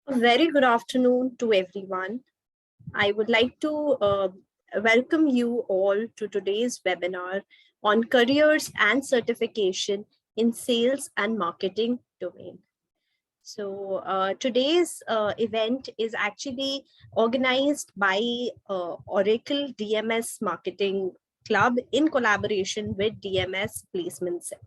A very good afternoon to everyone. I would like to welcome you all to today's webinar on careers and certification in sales and marketing domain. So today's event is actually organized by Oracle DMS Marketing Club in collaboration with DMS Placement Cell.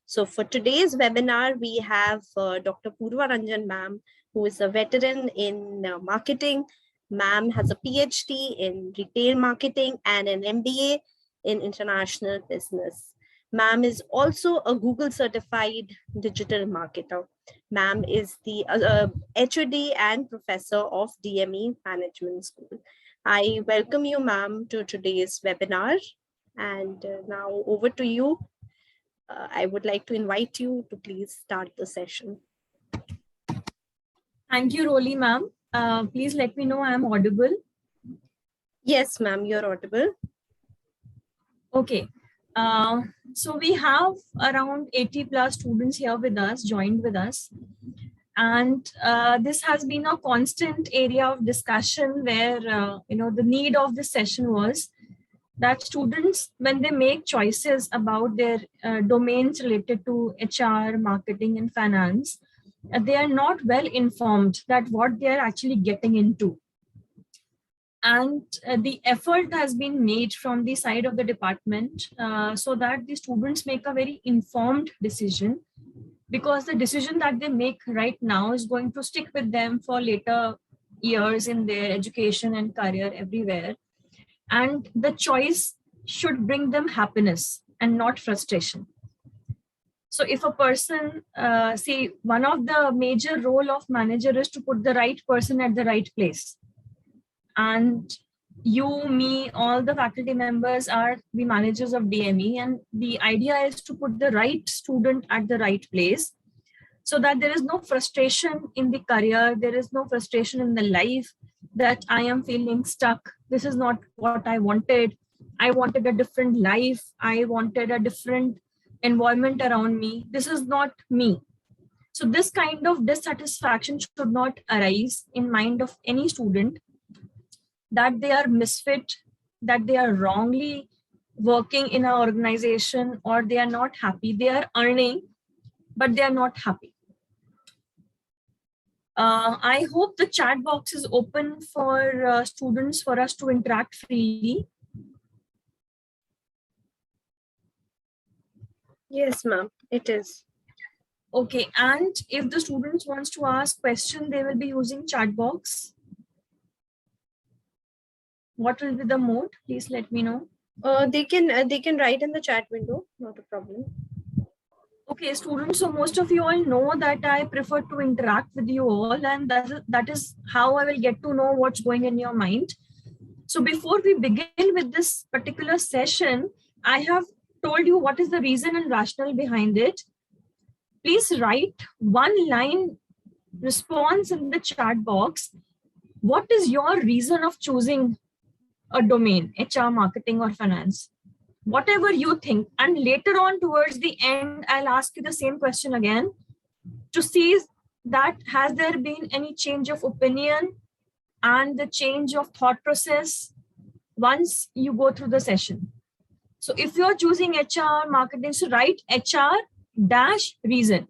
So for today's webinar, we have Dr. Purva Ranjan ma'am, who is a veteran in marketing. Ma'am has a PhD in retail marketing and an MBA in international business. Ma'am is also a Google certified digital marketer. Ma'am is the HOD and professor of DME Management School. I welcome you, ma'am, to today's webinar. And now over to you. I would like to invite you to please start the session. Thank you, Roli ma'am. Please let me know I am audible. Yes, ma'am, you're audible. Okay. So we have around 80 plus students here with us, joined with us. And this has been a constant area of discussion where, the need of this session was that students, when they make choices about their domains related to HR, marketing, and finance, they are not well informed that what they are actually getting into. And the effort has been made from the side of the department so that the students make a very informed decision, because the decision that they make right now is going to stick with them for later years in their education and career everywhere. And the choice should bring them happiness and not frustration. So if a person, say, one of the major role of manager is to put the right person at the right place. And you, me, all the faculty members are the managers of DME. And the idea is to put the right student at the right place so that there is no frustration in the career. There is no frustration in the life that I am feeling stuck. This is not what I wanted. I wanted a different life. I wanted a different environment around me. This is not me. So this kind of dissatisfaction should not arise in mind of any student, that they are misfit, that they are wrongly working in an organization, or they are not happy. They are earning, but they are not happy. I hope the chat box is open for students for us to interact freely. Yes, ma'am, it is. Okay, and if the students wants to ask question, they will be using chat box. What will be the mode? Please let me know. They can write in the chat window, not a problem. Okay, students, so most of you all know that I prefer to interact with you all, and that is how I will get to know what's going in your mind. So before we begin with this particular session, I have told you what is the reason and rationale behind it. Please write one line response in the chat box. What is your reason of choosing a domain, HR, marketing, or finance? Whatever you think. And later on towards the end, I'll ask you the same question again to see that has there been any change of opinion and the change of thought process once you go through the session. So if you're choosing HR, marketing, so write HR dash reason.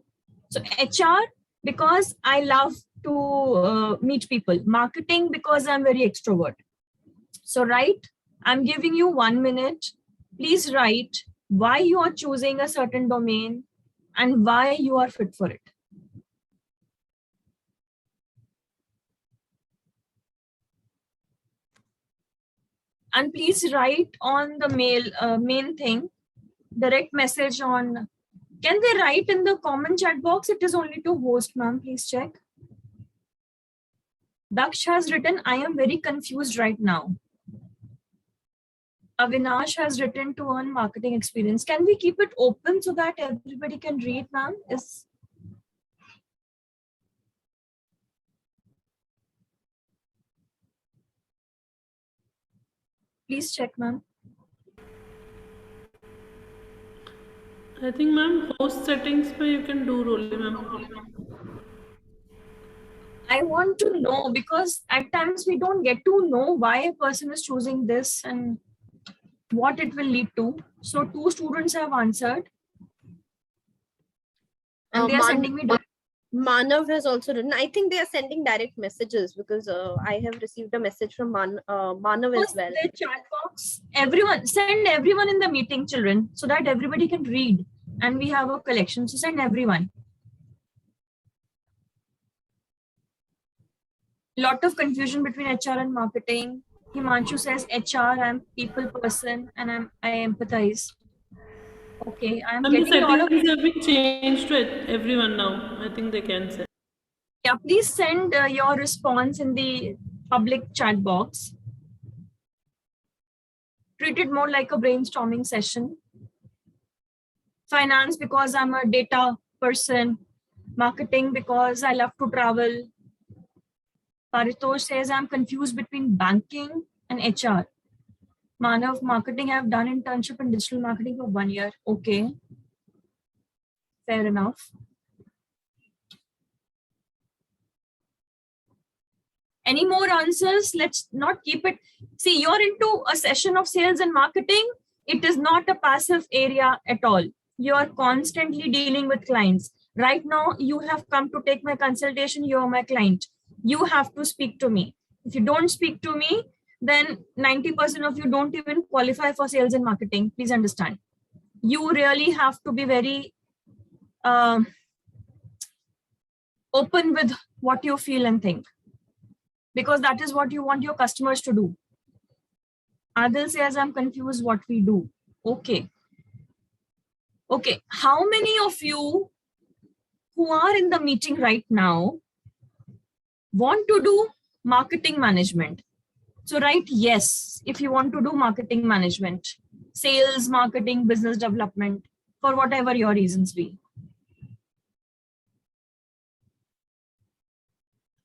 So HR, because I love to meet people. Marketing, because I'm very extrovert. So write, I'm giving you 1 minute. Please write why you are choosing a certain domain and why you are fit for it. And please write on the main thing, direct message on. Can they write in the common chat box? It is only to host, ma'am. Please check. Daksh has written, I am very confused right now. Avinash has written to earn marketing experience. Can we keep it open so that everybody can read, ma'am? Please check, ma'am. I think, ma'am, host settings, you can do Roli, ma'am. I want to know, because at times we don't get to know why a person is choosing this and what it will lead to. So 2 students have answered and they are sending me. Manav has also written. I think they are sending direct messages because I have received a message from Manav as well. The chat box. Everyone, send everyone in the meeting, children, so that everybody can read and we have a collection. So send everyone. Lot of confusion between HR and marketing. Himanshu says HR, I'm people person and I empathize. Okay, I'm And the getting a lot of. settings have been changed to everyone now. I think they can say. Yeah, please send your response in the public chat box. Treat it more like a brainstorming session. Finance because I'm a data person. Marketing because I love to travel. Paritosh says I'm confused between banking and HR. Manav, marketing, I've done internship in digital marketing for 1 year. Okay. Fair enough. Any more answers? Let's not keep it. See, you're into a session of sales and marketing. It is not a passive area at all. You're constantly dealing with clients. Right now, you have come to take my consultation. You're my client. You have to speak to me. If you don't speak to me, then 90% of you don't even qualify for sales and marketing. Please understand. You really have to be very open with what you feel and think, because that is what you want your customers to do. Adil says, I'm confused what we do. Okay. Okay. How many of you who are in the meeting right now want to do marketing management? So write yes if you want to do marketing management, sales, marketing, business development, for whatever your reasons be.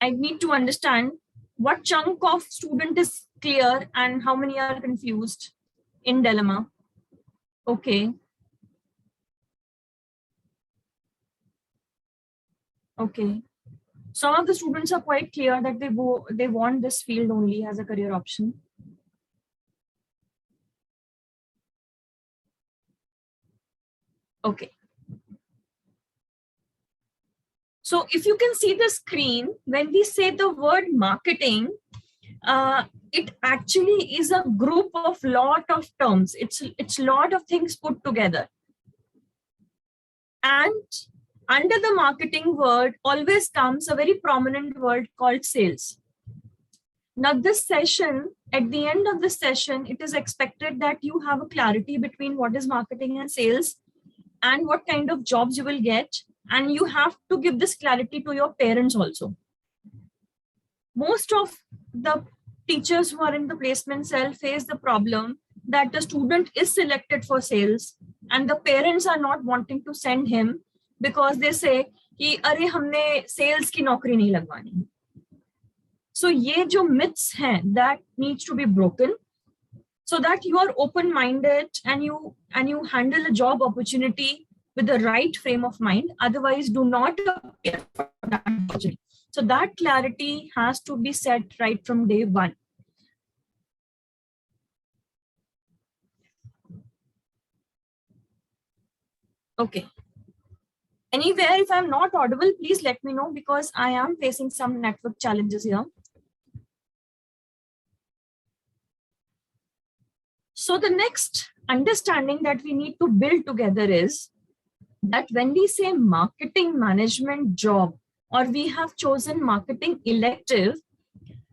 I need to understand what chunk of student is clear and how many are confused in dilemma. Okay. Okay. Some of the students are quite clear that they want this field only as a career option. Okay. So if you can see the screen, when we say the word marketing, it actually is a group of lot of terms. It's lot of things put together. And under the marketing word always comes a very prominent word called sales. Now this session, at the end of the session, it is expected that you have a clarity between what is marketing and sales and what kind of jobs you will get. And you have to give this clarity to your parents also. Most of the teachers who are in the placement cell face the problem that the student is selected for sales and the parents are not wanting to send him because they say कि अरे हमने sales की नौकरी नहीं लगवानी. So ये जो myths हैं that needs to be broken so that you are open-minded and you handle a job opportunity with the right frame of mind. Otherwise, do not appear for that opportunity. So that clarity has to be set right from day one. Okay. Anywhere, if I'm not audible, please let me know because I am facing some network challenges here. So the next understanding that we need to build together is that when we say marketing management job or we have chosen marketing elective,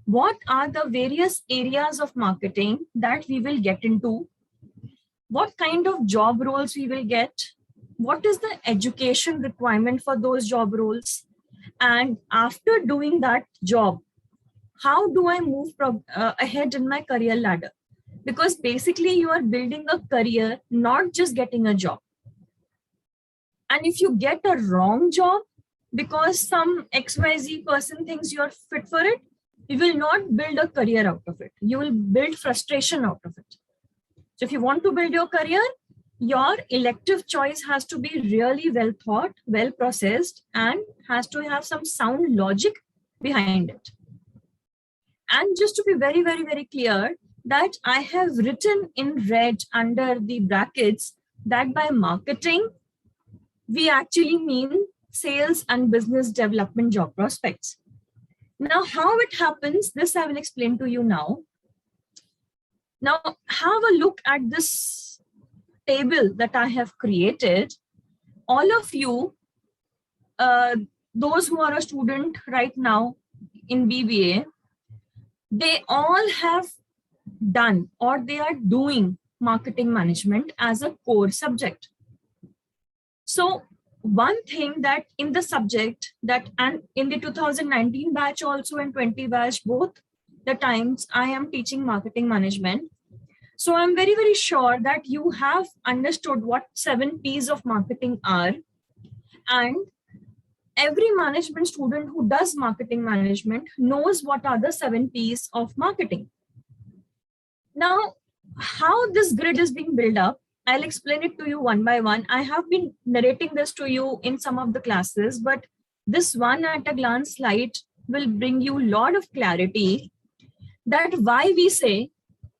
what are the various areas of marketing that we will get into? What kind of job roles we will get? What is the education requirement for those job roles? And after doing that job, how do I move ahead in my career ladder? Because basically you are building a career, not just getting a job. And if you get a wrong job because some XYZ person thinks you're fit for it, you will not build a career out of it. You will build frustration out of it. So if you want to build your career, your elective choice has to be really well thought, well processed, and has to have some sound logic behind it. And just to be very, very, very clear, that I have written in red under the brackets that by marketing, we actually mean sales and business development job prospects. Now, how it happens, this I will explain to you now. Now, have a look at this table that I have created. All of you, those who are a student right now in BBA, they all have done or they are doing marketing management as a core subject. So one thing that in the subject that, and in the 2019 batch also and 20 batch, both the times I am teaching marketing management. So I'm very, very sure that you have understood what 7 P's of marketing are. And every management student who does marketing management knows what are the 7 P's of marketing. Now, how this grid is being built up, I'll explain it to you one by one. I have been narrating this to you in some of the classes, but this one at a glance slide will bring you a lot of clarity that why we say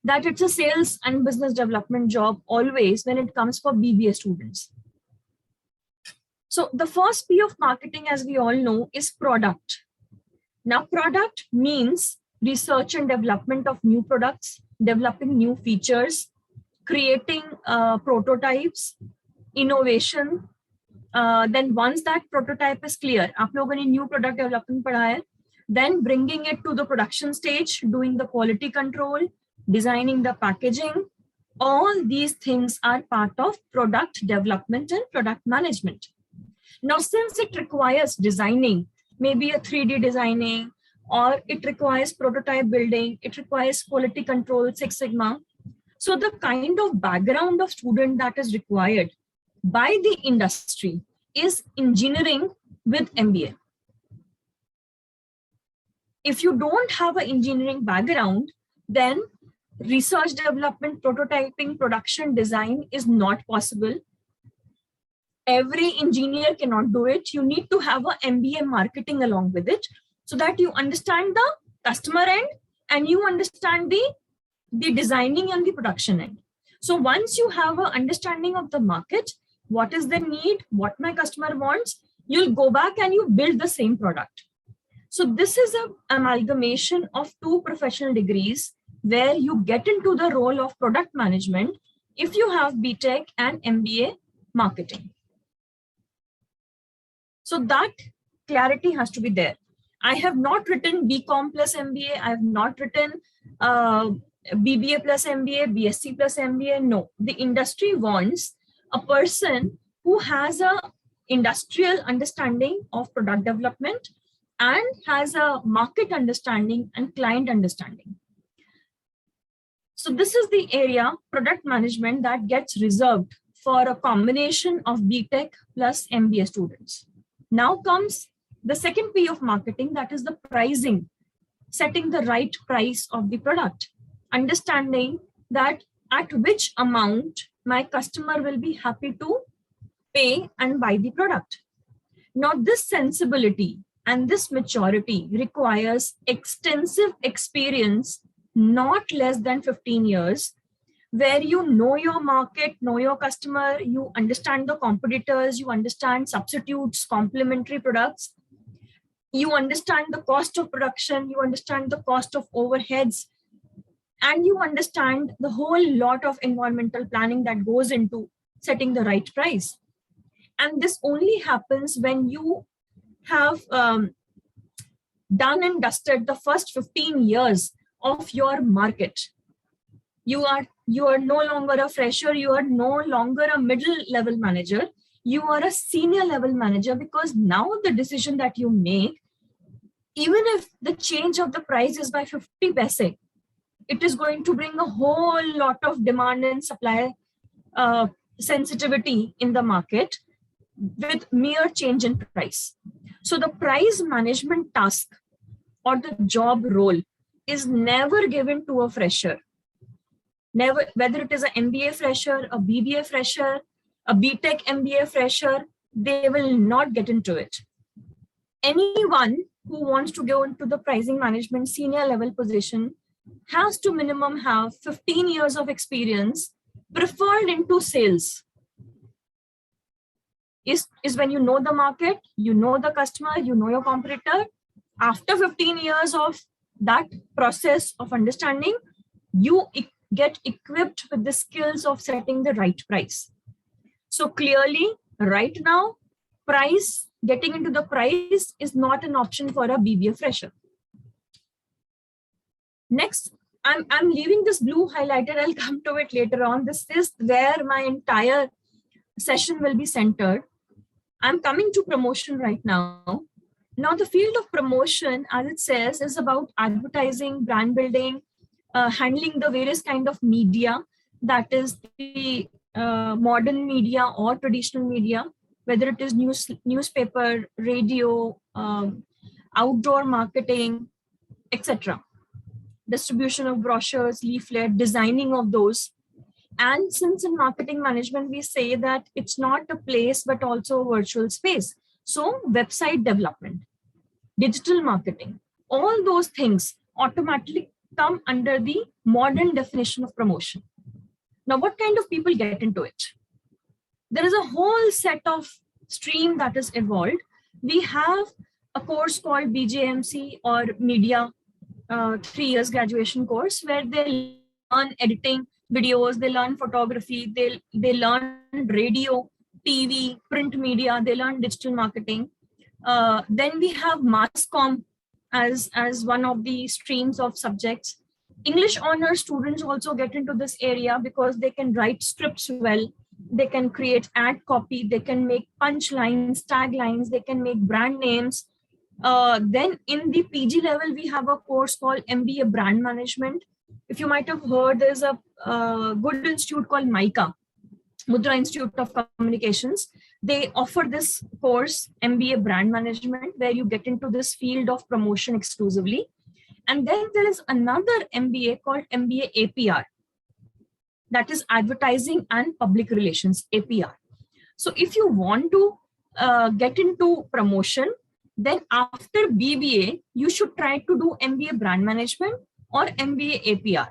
that it's a sales and business development job always when it comes for BBA students. So the first P of marketing, as we all know, is product. Now, product means research and development of new products, developing new features, creating prototypes, innovation. Then once that prototype is clear, aap logon ne new product development padha hai, then bringing it to the production stage, doing the quality control, designing the packaging. All these things are part of product development and product management. Now, since it requires designing, maybe a 3D designing, or it requires prototype building, it requires quality control, Six Sigma. So the kind of background of student that is required by the industry is engineering with MBA. If you don't have an engineering background, then research development, prototyping, production design is not possible. Every engineer cannot do it. You need to have an MBA marketing along with it so that you understand the customer end and you understand the designing and the production end. So once you have an understanding of the market, what is the need, what my customer wants, you'll go back and you build the same product. So this is an amalgamation of 2 professional degrees where you get into the role of product management if you have BTech and MBA marketing. So that clarity has to be there. I have not written BCom plus MBA. I have not written BBA plus MBA, BSc plus MBA. No, the industry wants a person who has a industrial understanding of product development and has a market understanding and client understanding. So this is the area, product management, that gets reserved for a combination of BTech plus MBA students. Now comes the second P of marketing, that is the pricing, setting the right price of the product, understanding that at which amount my customer will be happy to pay and buy the product. Now this sensibility and this maturity requires extensive experience, not less than 15 years, where you know your market, know your customer, you understand the competitors, you understand substitutes, complementary products, you understand the cost of production, you understand the cost of overheads, and you understand the whole lot of environmental planning that goes into setting the right price. And this only happens when you have done and dusted the first 15 years of your market. You are no longer a fresher, you are no longer a middle level manager, you are a senior level manager, because now the decision that you make, even if the change of the price is by 50 paise, it is going to bring a whole lot of demand and supply sensitivity in the market with mere change in price. So the price management task or the job role is never given to a fresher. Never, whether it is an MBA fresher, a BBA fresher, a BTech MBA fresher, they will not get into it. Anyone who wants to go into the pricing management senior level position has to minimum have 15 years of experience, preferred into sales. Is when you know the market, you know the customer, you know your competitor. After 15 years of that process of understanding, you get equipped with the skills of setting the right price. So clearly, right now, getting into the price is not an option for a BBA fresher. Next, I'm leaving this blue highlighted. I'll come to it later on. This is where my entire session will be centered. I'm coming to promotion right now. Now, the field of promotion, as it says, is about advertising, brand building, handling the various kind of media, that is the modern media or traditional media, whether it is newspaper, radio, outdoor marketing, etc. Distribution of brochures, leaflet, designing of those. And since in marketing management, we say that it's not a place, but also a virtual space. So website development, digital marketing, all those things automatically come under the modern definition of promotion. Now, what kind of people get into it? There is a whole set of stream that is evolved. We have a course called BJMC or Media 3 years graduation course, where they learn editing videos, they learn photography, they learn radio, TV, print media, they learn digital marketing. Then we have mass comm as one of the streams of subjects. English honor students also get into this area because they can write scripts well, they can create ad copy, they can make punch lines, taglines, they can make brand names. Then in the PG level, we have a course called MBA Brand Management. If you might have heard, there's a good institute called MICA, Mudra Institute of Communications. They offer this course, MBA Brand Management, where you get into this field of promotion exclusively. And then there is another MBA called MBA APR, that is Advertising and Public Relations, APR. So if you want to get into promotion, then after BBA, you should try to do MBA Brand Management or MBA APR.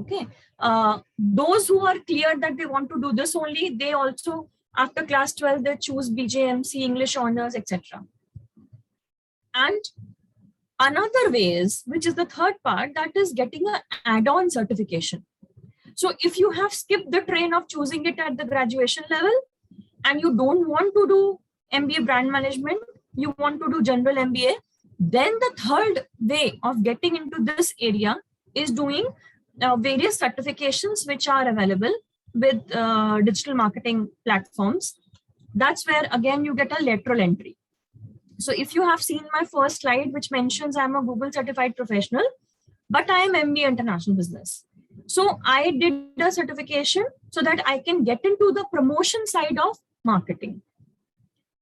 Okay. Those who are clear that they want to do this only, they also, after class 12, they choose BJMC, English honors, etc. And another way is, which is the third part, that is getting an add-on certification. So if you have skipped the train of choosing it at the graduation level and you don't want to do MBA Brand Management, you want to do general MBA, then the third way of getting into this area is doing various certifications which are available with digital marketing platforms. That's where again you get a lateral entry. So if you have seen my first slide, which mentions I'm a Google certified professional, but I am MBA International Business. So I did a certification so that I can get into the promotion side of marketing.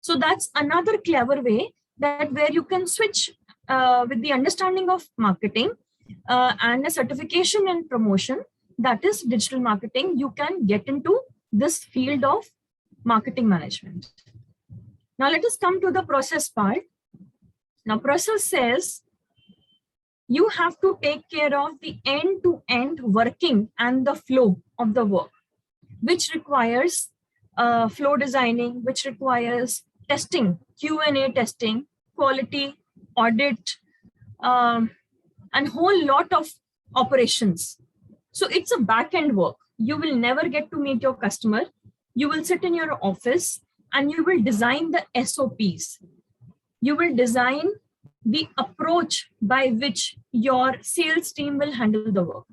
So that's another clever way that where you can switch with the understanding of marketing and a certification in promotion, that is digital marketing, you can get into this field of marketing management. Now let us come to the process part. Now process says you have to take care of the end-to-end working and the flow of the work, which requires flow designing, which requires testing, Q&A testing, quality, audit, and whole lot of operations. So it's a back-end work. You will never get to meet your customer. You will sit in your office and you will design the SOPs. You will design the approach by which your sales team will handle the work.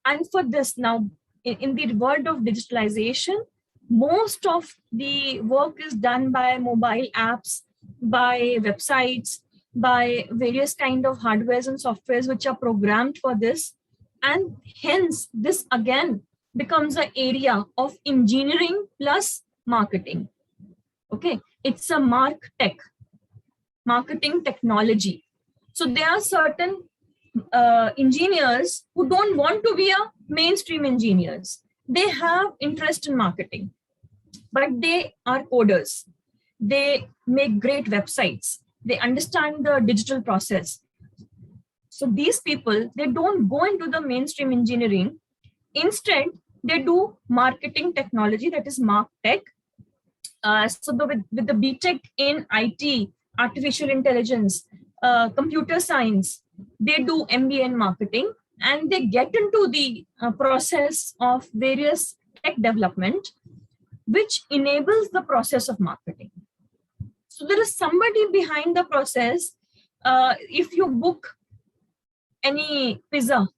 And for this now, in the world of digitalization, most of the work is done by mobile apps, by websites, by various kind of hardwares and softwares which are programmed for this. And hence, this again becomes an area of engineering plus marketing. Okay, it's a marketing technology. So there are certain engineers who don't want to be a mainstream engineers. They have interest in marketing, but they are coders. They make great websites. They understand the digital process. So these people, they don't go into the mainstream engineering. Instead, they do marketing technology, that is MarkTech. With the BTech in IT, artificial intelligence, computer science, they do MBA in marketing, and they get into the process of various tech development, which enables the process of marketing. So there is somebody behind the process. If you book any pizza,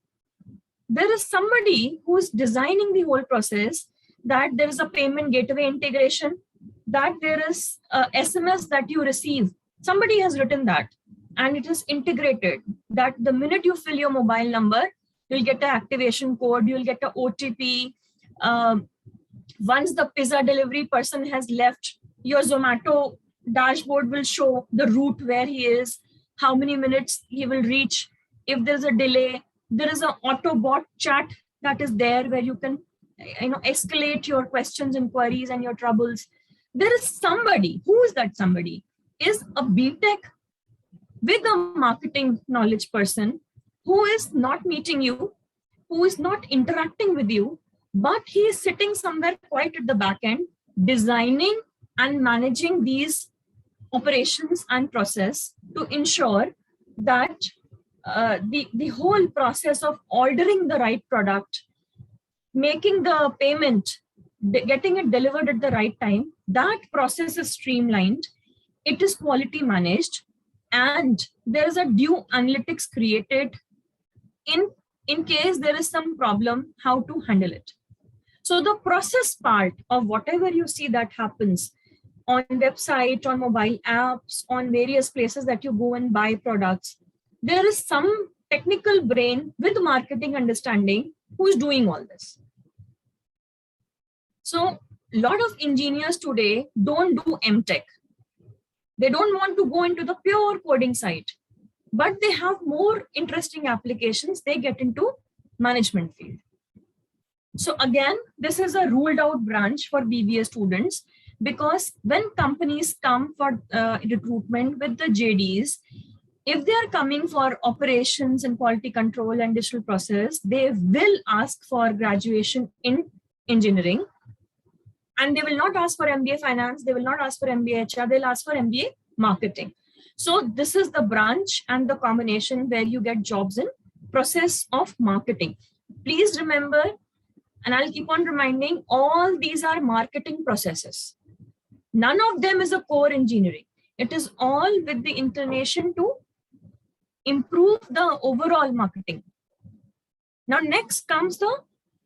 there is somebody who is designing the whole process, that there is a payment gateway integration, that there is a SMS that you receive. Somebody has written that, and it is integrated, that the minute you fill your mobile number, you'll get an activation code, you'll get an OTP. Once the pizza delivery person has left, your Zomato dashboard will show the route where he is, how many minutes he will reach. If there's a delay, there is an Autobot chat that is there where you can escalate your questions and queries and your troubles. There is somebody. Who is that somebody? Is a BTech with a marketing knowledge person who is not meeting you, who is not interacting with you, but he is sitting somewhere quite at the back end, designing and managing these operations and process to ensure that the whole process of ordering the right product, making the payment, getting it delivered at the right time, that process is streamlined, it is quality managed, and there is a due analytics created in case there is some problem, how to handle it. So the process part of whatever you see that happens on website, on mobile apps, on various places that you go and buy products, there is some technical brain with marketing understanding who is doing all this. So a lot of engineers today don't do MTech. They don't want to go into the pure coding side, but they have more interesting applications. They get into management field. So again, this is a ruled out branch for BBA students, because when companies come for recruitment with the JDs, if they are coming for operations and quality control and digital process, they will ask for graduation in engineering. And they will not ask for MBA finance, they will not ask for MBA HR, they'll ask for MBA marketing. So this is the branch and the combination where you get jobs in process of marketing. Please remember, and I'll keep on reminding, all these are marketing processes. None of them is a core engineering. It is all with the inclination to improve the overall marketing. Now, next comes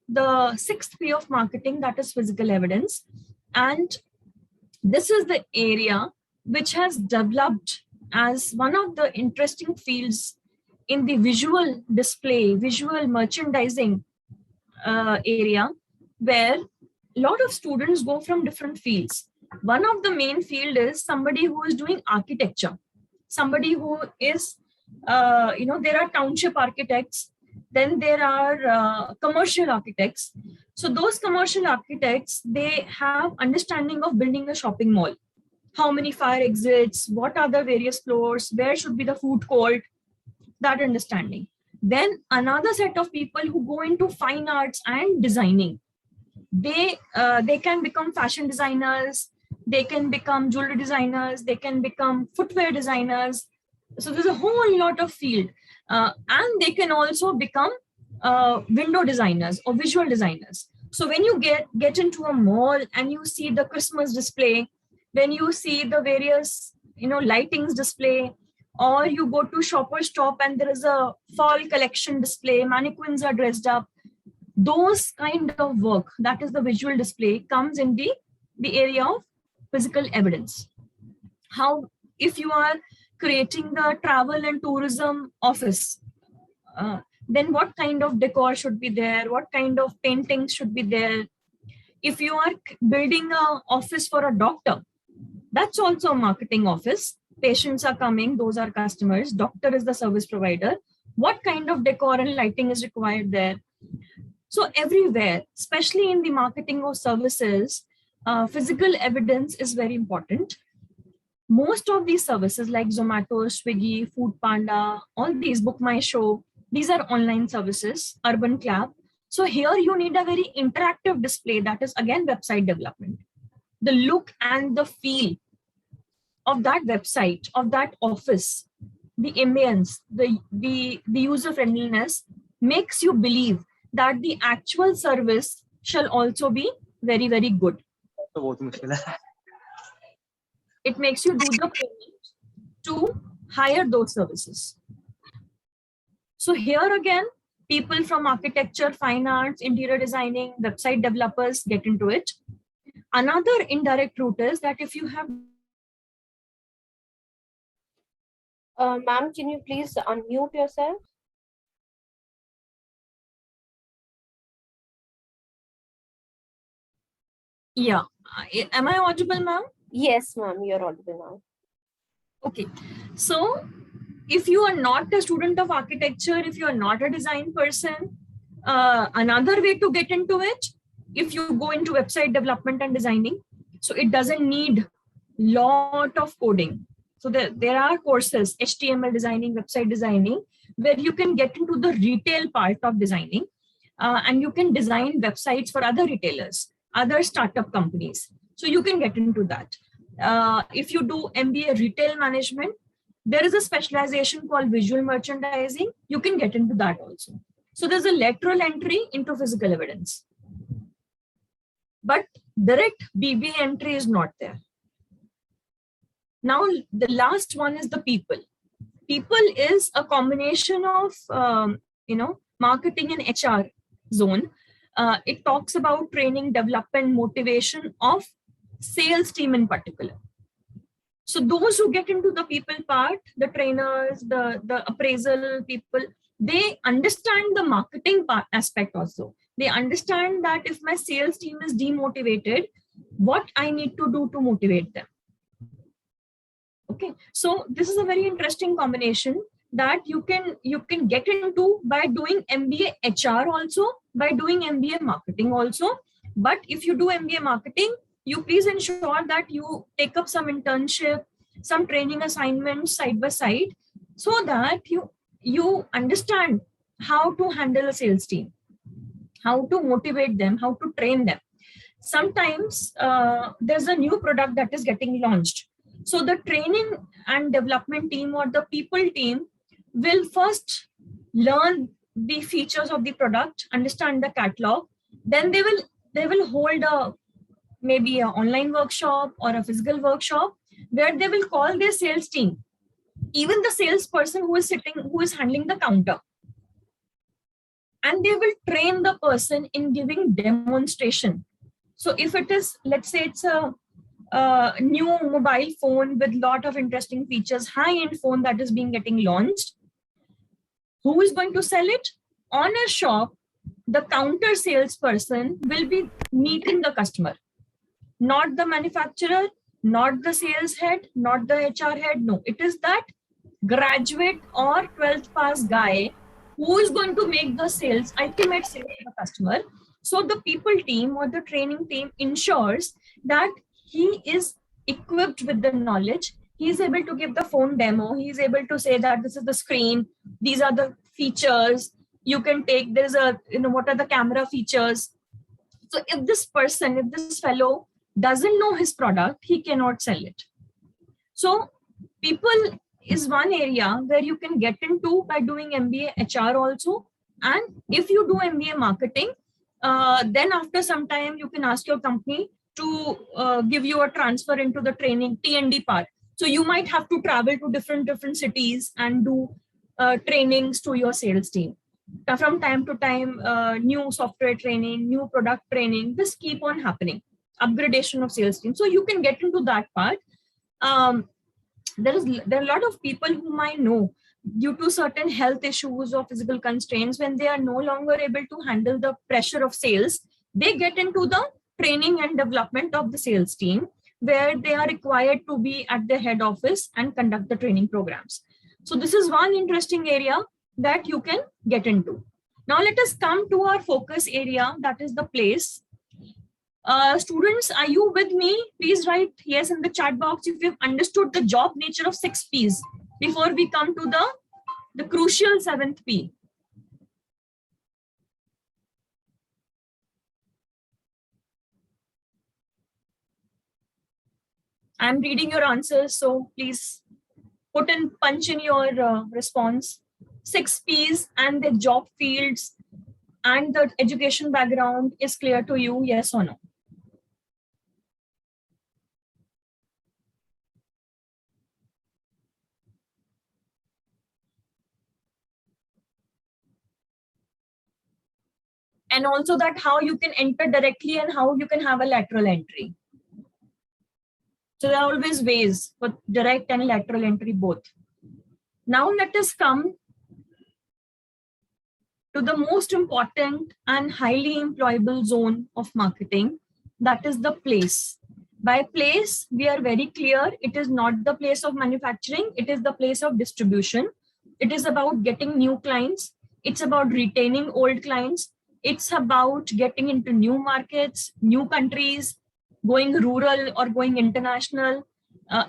the sixth P of marketing, that is physical evidence. And this is the area which has developed as one of the interesting fields in the visual display, visual merchandising area, where a lot of students go from different fields. One of the main field is somebody who is doing architecture, somebody who is, there are township architects, then there are commercial architects. So those commercial architects, they have understanding of building a shopping mall. How many fire exits, what are the various floors, where should be the food court, that understanding. Then another set of people who go into fine arts and designing. They can become fashion designers, they can become jewelry designers, they can become footwear designers. So there's a whole lot of field. And they can also become window designers or visual designers. So when you get into a mall and you see the Christmas display, when you see the various lightings display, or you go to Shoppers Stop and there is a fall collection display, mannequins are dressed up, those kind of work, that is the visual display, comes in the area of physical evidence. How, if you are creating the travel and tourism office, then what kind of decor should be there, what kind of paintings should be there. If you are building an office for a doctor, that's also a marketing office. Patients are coming, those are customers, doctor is the service provider. What kind of decor and lighting is required there? So everywhere, especially in the marketing of services, physical evidence is very important. most of these services like Zomato, Swiggy, Food Panda, all these, Book My Show, these are online services, Urban Clap. So here you need a very interactive display, that is again website development. The look and the feel of that website, of that office, the ambience, the user friendliness makes you believe that the actual service shall also be very, very good. It makes you do the payment to hire those services. So here again, people from architecture, fine arts, interior designing, website developers get into it. Another indirect route is that if you have... Ma'am, can you please unmute yourself? Yeah. Am I audible, ma'am? Yes, ma'am, you're audible now. Okay. So if you are not a student of architecture, if you are not a design person, another way to get into it, if you go into website development and designing, so it doesn't need lot of coding. So there are courses, HTML designing, website designing, where you can get into the retail part of designing, and you can design websites for other retailers, other startup companies. So you can get into that. If you do MBA retail management, there is a specialization called visual merchandising. You can get into that also. So there's a lateral entry into physical evidence. But direct BBA entry is not there. Now, the last one is the people. People is a combination of, marketing and HR zone. It talks about training, development, motivation of sales team in particular. So those who get into the people part, the trainers, the appraisal people, they understand the marketing part aspect also. They understand that if my sales team is demotivated, what I need to do to motivate them. Okay, so this is a very interesting combination that you can get into by doing MBA HR also, by doing MBA marketing also. But if you do MBA marketing, you please ensure that you take up some internship, some training assignments side by side, so that you understand how to handle a sales team, how to motivate them, how to train them. Sometimes there's a new product that is getting launched. So the training and development team or the people team will first learn the features of the product, understand the catalog, then they will hold maybe an online workshop or a physical workshop where they will call their sales team, even the salesperson who is handling the counter, and they will train the person in giving demonstration. So if it is, let's say it's a new mobile phone with lot of interesting features, high-end phone that is getting launched, who is going to sell it? On a shop, the counter salesperson will be meeting the customer, not the manufacturer, not the sales head, not the HR head. No, it is that graduate or 12th pass guy who is going to make the ultimate sales to the customer. So the people team or the training team ensures that he is equipped with the knowledge. He is able to give the phone demo. He is able to say that this is the screen, these are the features you can take. There's what are the camera features. So if this fellow doesn't know his product, he cannot sell it. So people is one area where you can get into by doing MBA HR also. And if you do MBA marketing, then after some time, you can ask your company to give you a transfer into the training T&D part. So you might have to travel to different cities and do trainings to your sales team. From time to time, new software training, new product training, this keep on happening. Upgradation of sales team. So you can get into that part. There are a lot of people whom I know, due to certain health issues or physical constraints, when they are no longer able to handle the pressure of sales, they get into the training and development of the sales team, where they are required to be at the head office and conduct the training programs. So this is one interesting area that you can get into. Now let us come to our focus area, that is the place. Students, are you with me? Please write yes in the chat box if you've understood the job nature of 6 Ps before we come to the crucial 7th P. I'm reading your answers, so please punch in your response. 6 Ps and the job fields and the education background is clear to you, yes or no? And also that how you can enter directly and how you can have a lateral entry. So there are always ways for direct and lateral entry both. Now let us come to the most important and highly employable zone of marketing, that is the place. By place, we are very clear, it is not the place of manufacturing, it is the place of distribution. It is about getting new clients, it's about retaining old clients, it's about getting into new markets, new countries, going rural or going international.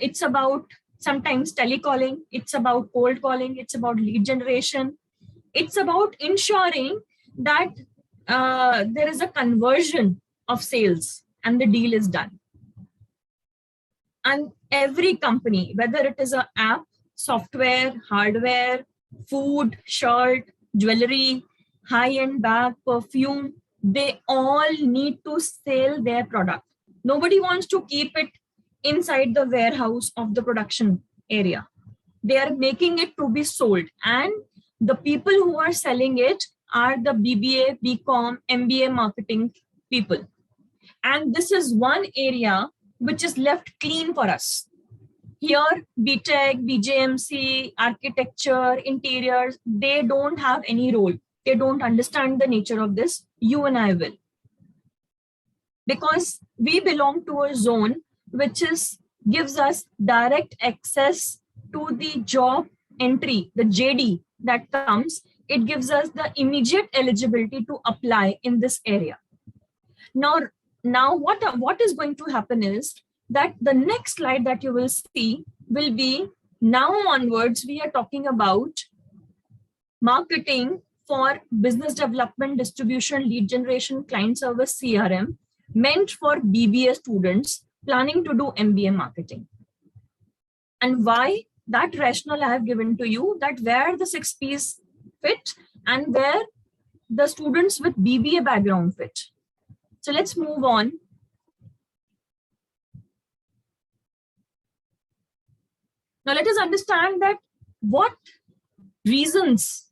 It's about sometimes telecalling, it's about cold calling, it's about lead generation. It's about ensuring that there is a conversion of sales and the deal is done. And every company, whether it is an app, software, hardware, food, shirt, jewelry, high-end bag, perfume, they all need to sell their product. Nobody wants to keep it inside the warehouse of the production area. They are making it to be sold, and the people who are selling it are the BBA, BCom, MBA marketing people. And this is one area which is left clean for us. Here, BTech, BJMC, architecture, interiors, they don't have any role. They don't understand the nature of this. You and I will. Because we belong to a zone which gives us direct access to the job entry, the JD that comes. It gives us the immediate eligibility to apply in this area. Now what is going to happen is that the next slide that you will see will be, now onwards, we are talking about marketing for business development, distribution, lead generation, client service, CRM, meant for BBA students planning to do MBA marketing. And why? That rationale I have given to you, that where the 6 Ps fit and where the students with BBA background fit. So let's move on. Now let us understand that what reasons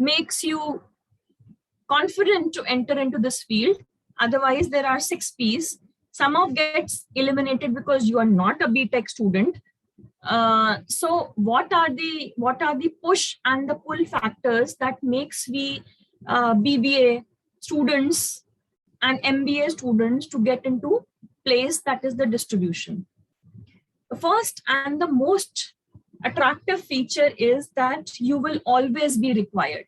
makes you confident to enter into this field. Otherwise, there are 6 Ps. Some of gets eliminated because you are not a BTech student. So what are the push and the pull factors that makes we BBA students and MBA students to get into place, that is the distribution? The first and the most attractive feature is that you will always be required.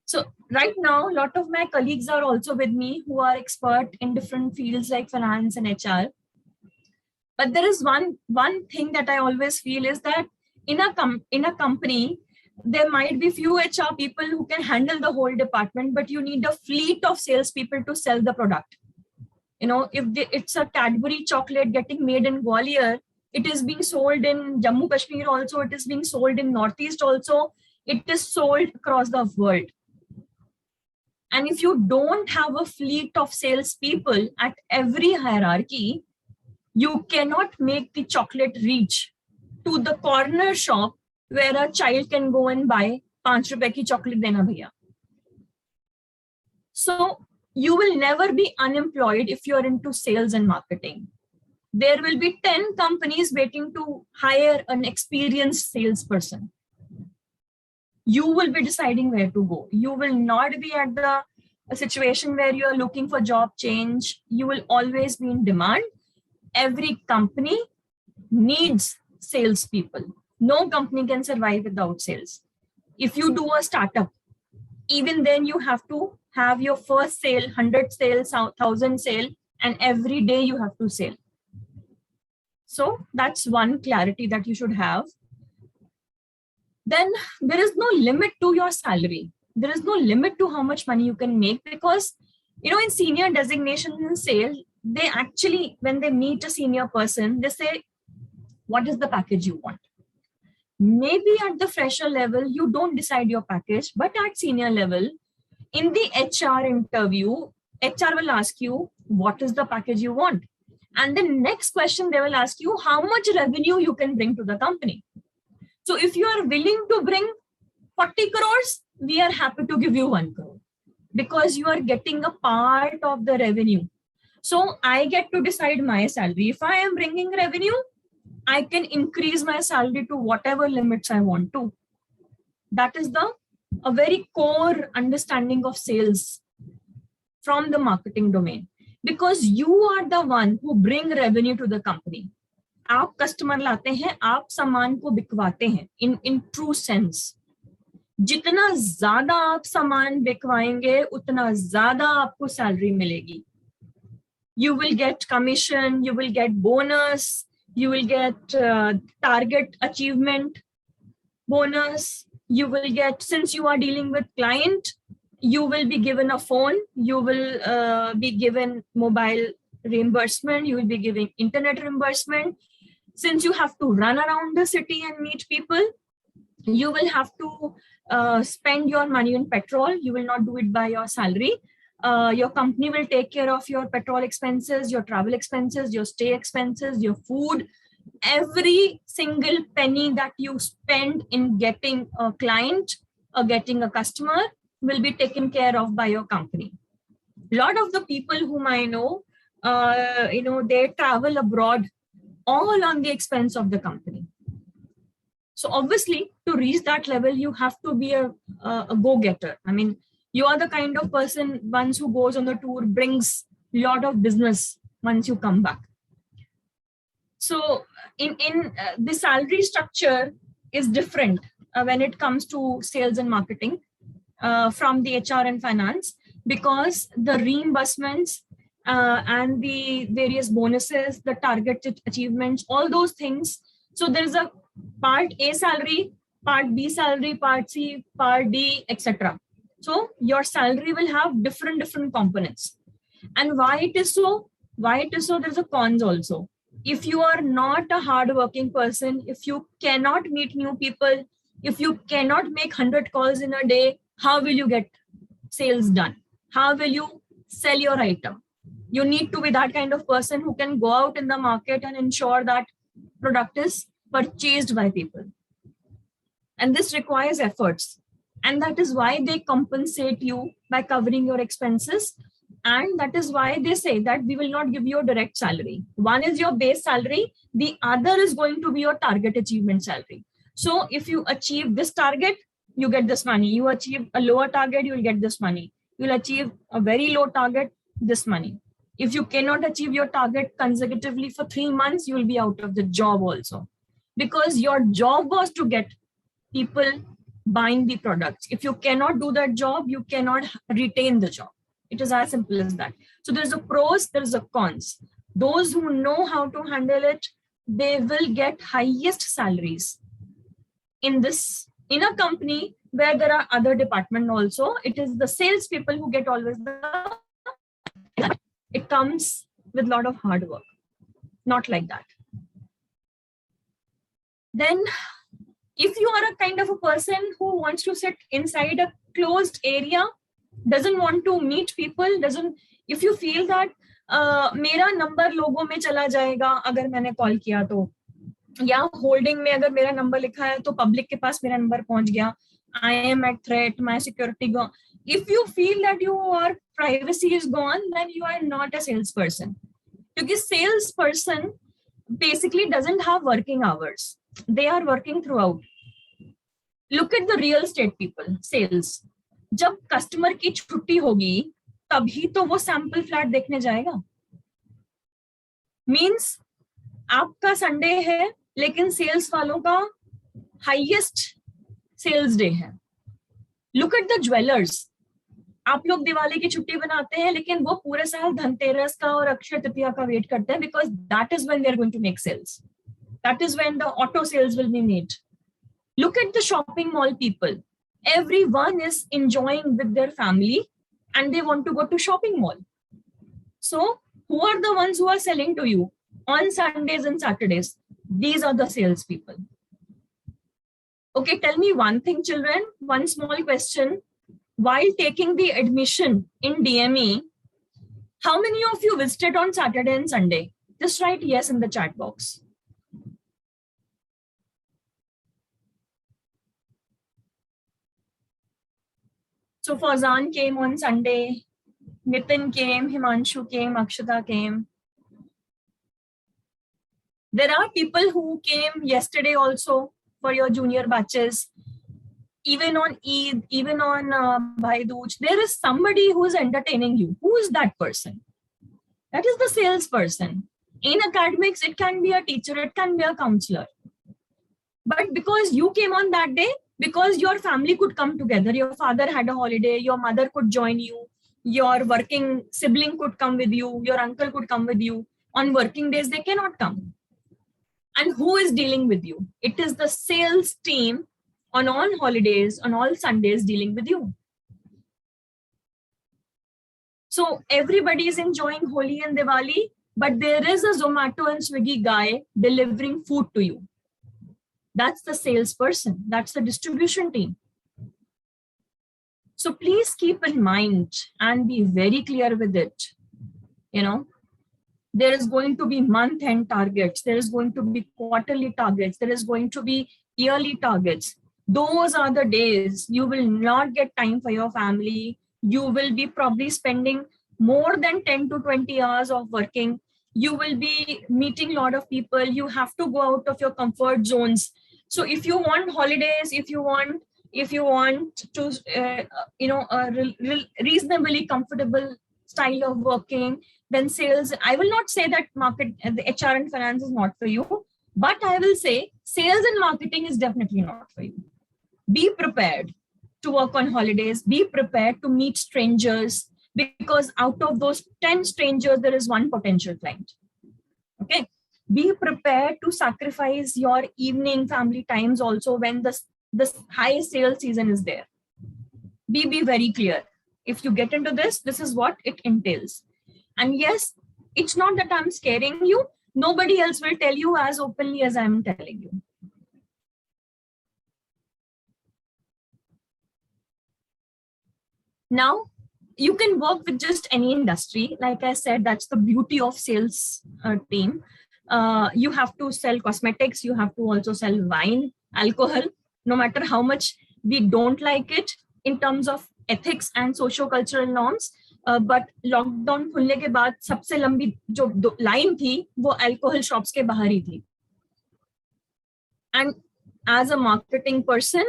So right now, a lot of my colleagues are also with me who are expert in different fields like finance and HR. But there is one thing that I always feel is that in a company, there might be few HR people who can handle the whole department, but you need a fleet of salespeople to sell the product. You know, if it's a Cadbury chocolate getting made in Gwalior, it is being sold in Jammu Kashmir also, it is being sold in Northeast also, it is sold across the world. And if you don't have a fleet of salespeople at every hierarchy, you cannot make the chocolate reach to the corner shop where a child can go and buy 5 rupees ki chocolate dena bhaiya. So you will never be unemployed if you're into sales and marketing. There will be 10 companies waiting to hire an experienced salesperson. You will be deciding where to go. You will not be at a situation where you're looking for job change. You will always be in demand. Every company needs salespeople. No company can survive without sales. If you do a startup, even then you have to have your first sale, 100 sales, 1000 sale, and every day you have to sell. So that's one clarity that you should have. Then there is no limit to your salary. There is no limit to how much money you can make, because in senior designation in sales, they actually, when they meet a senior person, they say, what is the package you want? Maybe at the fresher level, you don't decide your package, but at senior level, in the HR interview, HR will ask you, what is the package you want? And the next question they will ask you, how much revenue you can bring to the company. So if you are willing to bring 40 crores, we are happy to give you 1 crore, because you are getting a part of the revenue. So I get to decide my salary. If I am bringing revenue, I can increase my salary to whatever limits I want to. That is a very core understanding of sales from the marketing domain, because you are the one who bring revenue to the company. आप customer लाते हैं, आप सामान को बिकवाते हैं in true sense. जितना ज्यादा आप सामान बिकवाएंगे, उतना ज्यादा आपको सैलरी मिलेगी. You will get commission, you will get bonus, you will get target achievement bonus, you will get, since you are dealing with client, you will be given a phone, you will be given mobile reimbursement, you will be giving internet reimbursement. Since you have to run around the city and meet people, you will have to spend your money on petrol. You will not do it by your salary. Your company will take care of your petrol expenses, your travel expenses, your stay expenses, your food. Every single penny that you spend in getting a client or getting a customer will be taken care of by your company. A lot of the people whom I know, they travel abroad all on the expense of the company. So obviously, to reach that level, you have to be a go-getter. I mean, you are the kind of person, once who goes on the tour, brings a lot of business once you come back. So in the salary structure is different when it comes to sales and marketing from the HR and finance, because the reimbursements and the various bonuses, the targeted achievements, all those things. So there is a part A salary, part B salary, part C, part D, etc. So your salary will have different components. And why it is so? There's a cons also. If you are not a hardworking person, if you cannot meet new people, if you cannot make 100 calls in a day, how will you get sales done? How will you sell your item? You need to be that kind of person who can go out in the market and ensure that product is purchased by people. And this requires efforts. And that is why they compensate you by covering your expenses. And that is why they say that we will not give you a direct salary. One is your base salary. The other is going to be your target achievement salary. So if you achieve this target, you get this money. You achieve a lower target, you will get this money. You'll achieve a very low target, this money. If you cannot achieve your target consecutively for 3 months, you will be out of the job also. Because your job was to get people buying the products. If you cannot do that job, you cannot retain the job. It is as simple as that. So there's a pros, there's a cons. Those who know how to handle it, they will get highest salaries. In a company where there are other departments also, it is the sales people who get always it comes with a lot of hard work. Not like that. Then if you are a kind of a person who wants to sit inside a closed area, doesn't want to meet people, if you feel that मेरा number लोगों में चला जाएगा अगर मैंने call किया तो, या होल्डिंग में अगर मेरा नंबर लिखा है तो पब्लिक के पास मेरा नंबर पहुंच गया, I am at threat, my security gone. If you feel that your privacy is gone, then you are not a salesperson. Because salesperson basically doesn't have working hours. They are working throughout. Look at the real estate people, sales. जब customer की छुट्टी होगी तभी तो वो sample flat देखने जाएगा. Means आपका संडे है लेकिन सेल्स वालों का हाईएस्ट सेल्स डे है. Look at the jewelers. आप लोग दिवाली की छुट्टी बनाते हैं, लेकिन वो पूरे साल धनतेरस का और अक्षय तृतीया का वेट करते हैं, because that is when they are going to make sales. That is when the auto sales will be made. Look at the shopping mall people. Everyone is enjoying with their family and they want to go to shopping mall. So who are the ones who are selling to you on Sundays and Saturdays? These are the sales people. Okay, tell me one thing, children, one small question. While taking the admission in DME, how many of you visited on Saturday and Sunday? Just write yes in the chat box. So Fauzan came on Sunday, Nitin came, Himanshu came, Akshata came. There are people who came yesterday also for your junior batches. Even on Eid, even on Bhai Dooj, there is somebody who is entertaining you. Who is that person? That is the salesperson. In academics, it can be a teacher, it can be a counselor. But because you came on that day, because your family could come together, your father had a holiday, your mother could join you, your working sibling could come with you, your uncle could come with you. On working days, they cannot come. And who is dealing with you? It is the sales team on all holidays, on all Sundays dealing with you. So everybody is enjoying Holi and Diwali, but there is a Zomato and Swiggy guy delivering food to you. That's the salesperson. That's the distribution team. So please keep in mind and be very clear with it. You know, there is going to be month-end targets. There is going to be quarterly targets. There is going to be yearly targets. Those are the days you will not get time for your family. You will be probably spending more than 10 to 20 hours of working. You will be meeting a lot of people. You have to go out of your comfort zones. So if you want holidays, if you want to, a reasonably comfortable style of working, then sales, I will not say that the HR and finance is not for you, but I will say sales and marketing is definitely not for you. Be prepared to work on holidays. Be prepared to meet strangers, because out of those 10 strangers, there is one potential client. Okay. Be prepared to sacrifice your evening family times also when the high sales season is there. Be very clear. If you get into this is what it entails. And yes, it's not that I'm scaring you. Nobody else will tell you as openly as I'm telling you. Now, you can work with just any industry. Like I said, that's the beauty of sales team. You have to sell cosmetics. You have to also sell wine, alcohol, no matter how much we don't like it in terms of ethics and socio-cultural norms. But lockdown खुलने के बाद सबसे लंबी जो line थी वो alcohol shops के बाहर ही थी. And as a marketing person,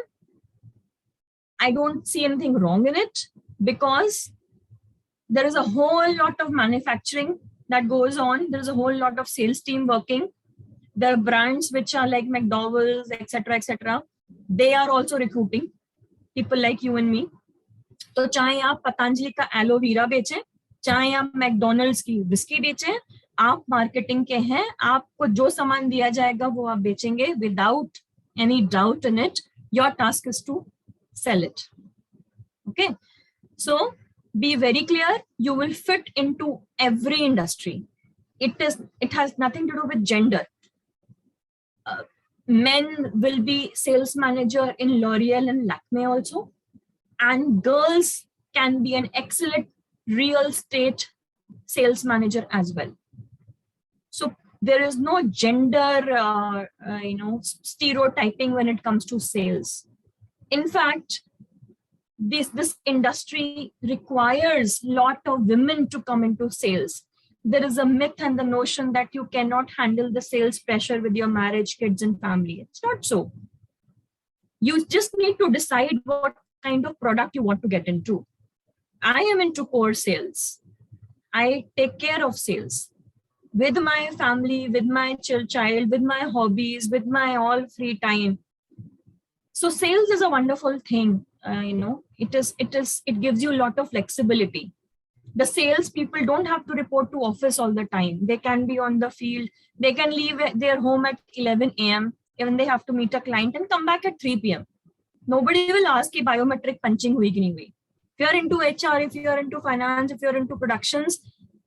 I don't see anything wrong in it, because there is a whole lot of manufacturing that goes on. There's a whole lot of sales team working. There are brands which are like McDowell's, etc. They are also recruiting people like you and me. तो चाहे आप पतंजलि का aloe vera बेचें, चाहे आप McDonald's की whisky बेचें, आप मार्केटिंग के हैं, आपको जो सामान दिया जाएगा वो आप बेचेंगे without any doubt in it. Your task is to sell it. Okay. So be very clear. You will fit into every industry. It has nothing to do with gender. Men will be sales manager in L'Oreal and Lakme also. And girls can be an excellent real estate sales manager as well. So there is no gender, stereotyping when it comes to sales. In fact, this industry requires a lot of women to come into sales. There is a myth and the notion that you cannot handle the sales pressure with your marriage, kids, and family. It's not so. You just need to decide what kind of product you want to get into. I am into core sales. I take care of sales with my family, with my child, with my hobbies, with my all free time. So sales is a wonderful thing. It gives you a lot of flexibility. The sales people don't have to report to office all the time. They can be on the field. They can leave their home at 11 a.m. when they have to meet a client and come back at 3 p.m. Nobody will ask if biometric punching hui ki nahi hui. If you're into HR, if you're into finance, if you're into productions,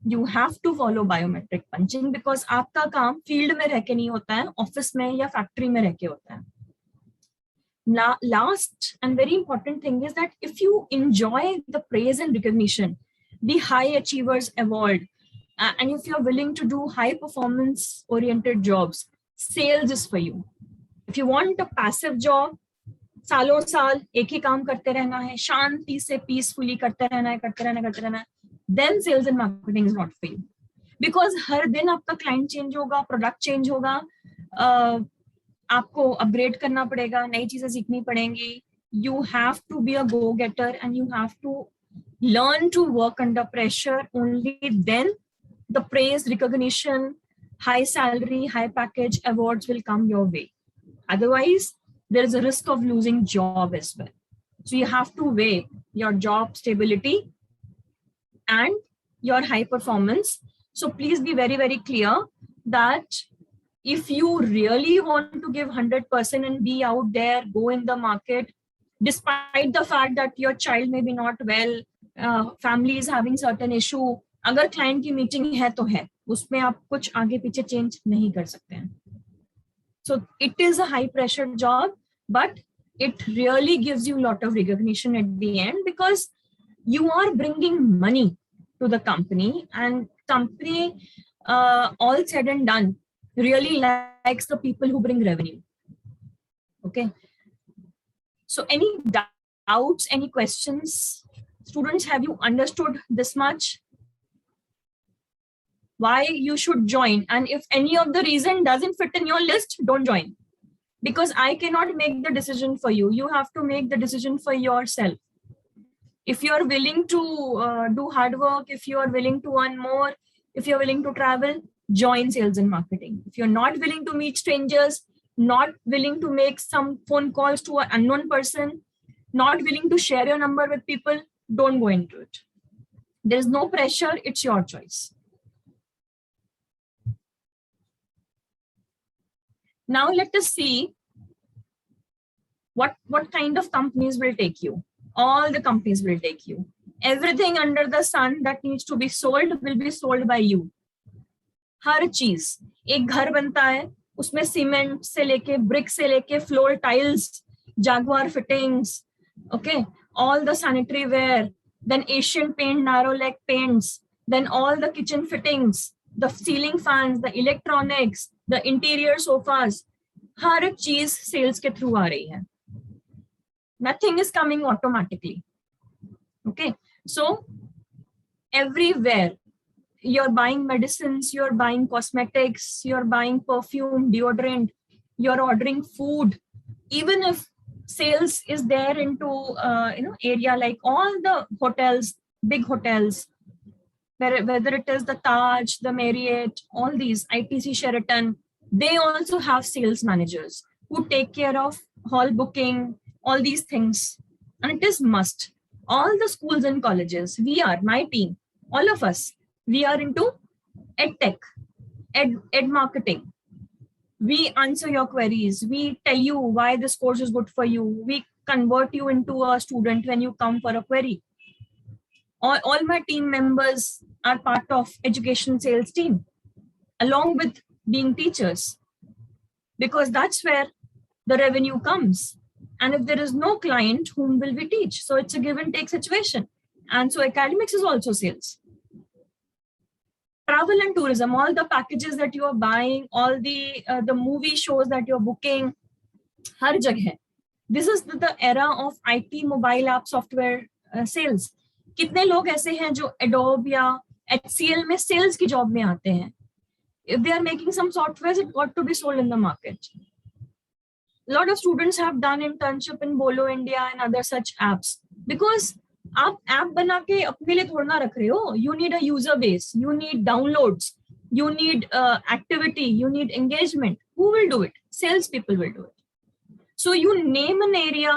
you have to follow biometric punching because आपका काम field में रह के नहीं होता है, office में या factory में रह के होता है. Now, last and very important thing is that if you enjoy the praise and recognition, the high achievers award, and if you're willing to do high performance oriented jobs, sales is for you. If you want a passive job, सालों साल एक ही काम करते रहना है, शांति से peacefully करते रहना है, then sales and marketing is not for you. Because हर दिन आपका client change होगा, product change होगा, आपको upgrade करना पड़ेगा, नई चीजें सीखनी पड़ेंगी. You have to be a go-getter and you have to learn to work under pressure. Only then the praise, recognition, high salary, high package awards will come your way. Otherwise, there is a risk of losing job as well. So you have to weigh your job stability and your high performance. So please be very, very clear that if you really want to give 100% and be out there, go in the market, despite the fact that your child may be not well, family is having certain issue, अगर client की meeting है तो है, उसमें आप कुछ आगे पीछे change नहीं कर सकते हैं. So it is a high pressure job, but it really gives you a lot of recognition at the end because you are bringing money to the company, and company, all said and done, really likes the people who bring revenue. Okay. So any doubts, any questions? Students, have you understood this much? Why you should join? And if any of the reason doesn't fit in your list, don't join. Because I cannot make the decision for you. You have to make the decision for yourself. If you are willing to do hard work, if you are willing to earn more, if you're willing to travel, join sales and marketing. If you're not willing to meet strangers, not willing to make some phone calls to an unknown person, not willing to share your number with people, don't go into it. There's no pressure, it's your choice. Now let us see what kind of companies will take you. All the companies will take you. Everything under the sun that needs to be sold will be sold by you. हर चीज, एक घर बनता है, उसमें cement से लेके, brick से लेके, floor tiles, जागवार fittings, okay, all the sanitary ware, then Asian Paint Narrow-Leg paints, then all the kitchen fittings, the ceiling fans, the electronics, the interior sofas, हर चीज sales के through आ रही है. Nothing is coming automatically. Okay, so everywhere you're buying medicines, you're buying cosmetics, you're buying perfume, deodorant, you're ordering food. Even if sales is there into area like all the hotels, big hotels, whether it is the Taj, the Marriott, all these, ITC, Sheraton, they also have sales managers who take care of hall booking, all these things. And it is must. All the schools and colleges, my team, all of us, we are into ed tech, ed marketing. We answer your queries. We tell you why this course is good for you. We convert you into a student when you come for a query. All my team members are part of education sales team, along with being teachers, because that's where the revenue comes. And if there is no client, whom will we teach? So it's a give and take situation. And so academics is also sales. Travel and tourism, all the packages that you are buying, all the movie shows that you're booking, har jagah. This is the era of IT, mobile app, software sales. कितने लोग ऐसे हैं जो Adobe या HCL में sales की job में आते हैं? If they are making some softwares, it got to be sold in the market. A lot of students have done internship in Bolo India and other such apps because आप app बना के अपने लिए थोड़ा ना रख रहे हो. You need a user base, you need downloads, you need activity, you need engagement. Who will do it? Sales people will do it. So you name an area,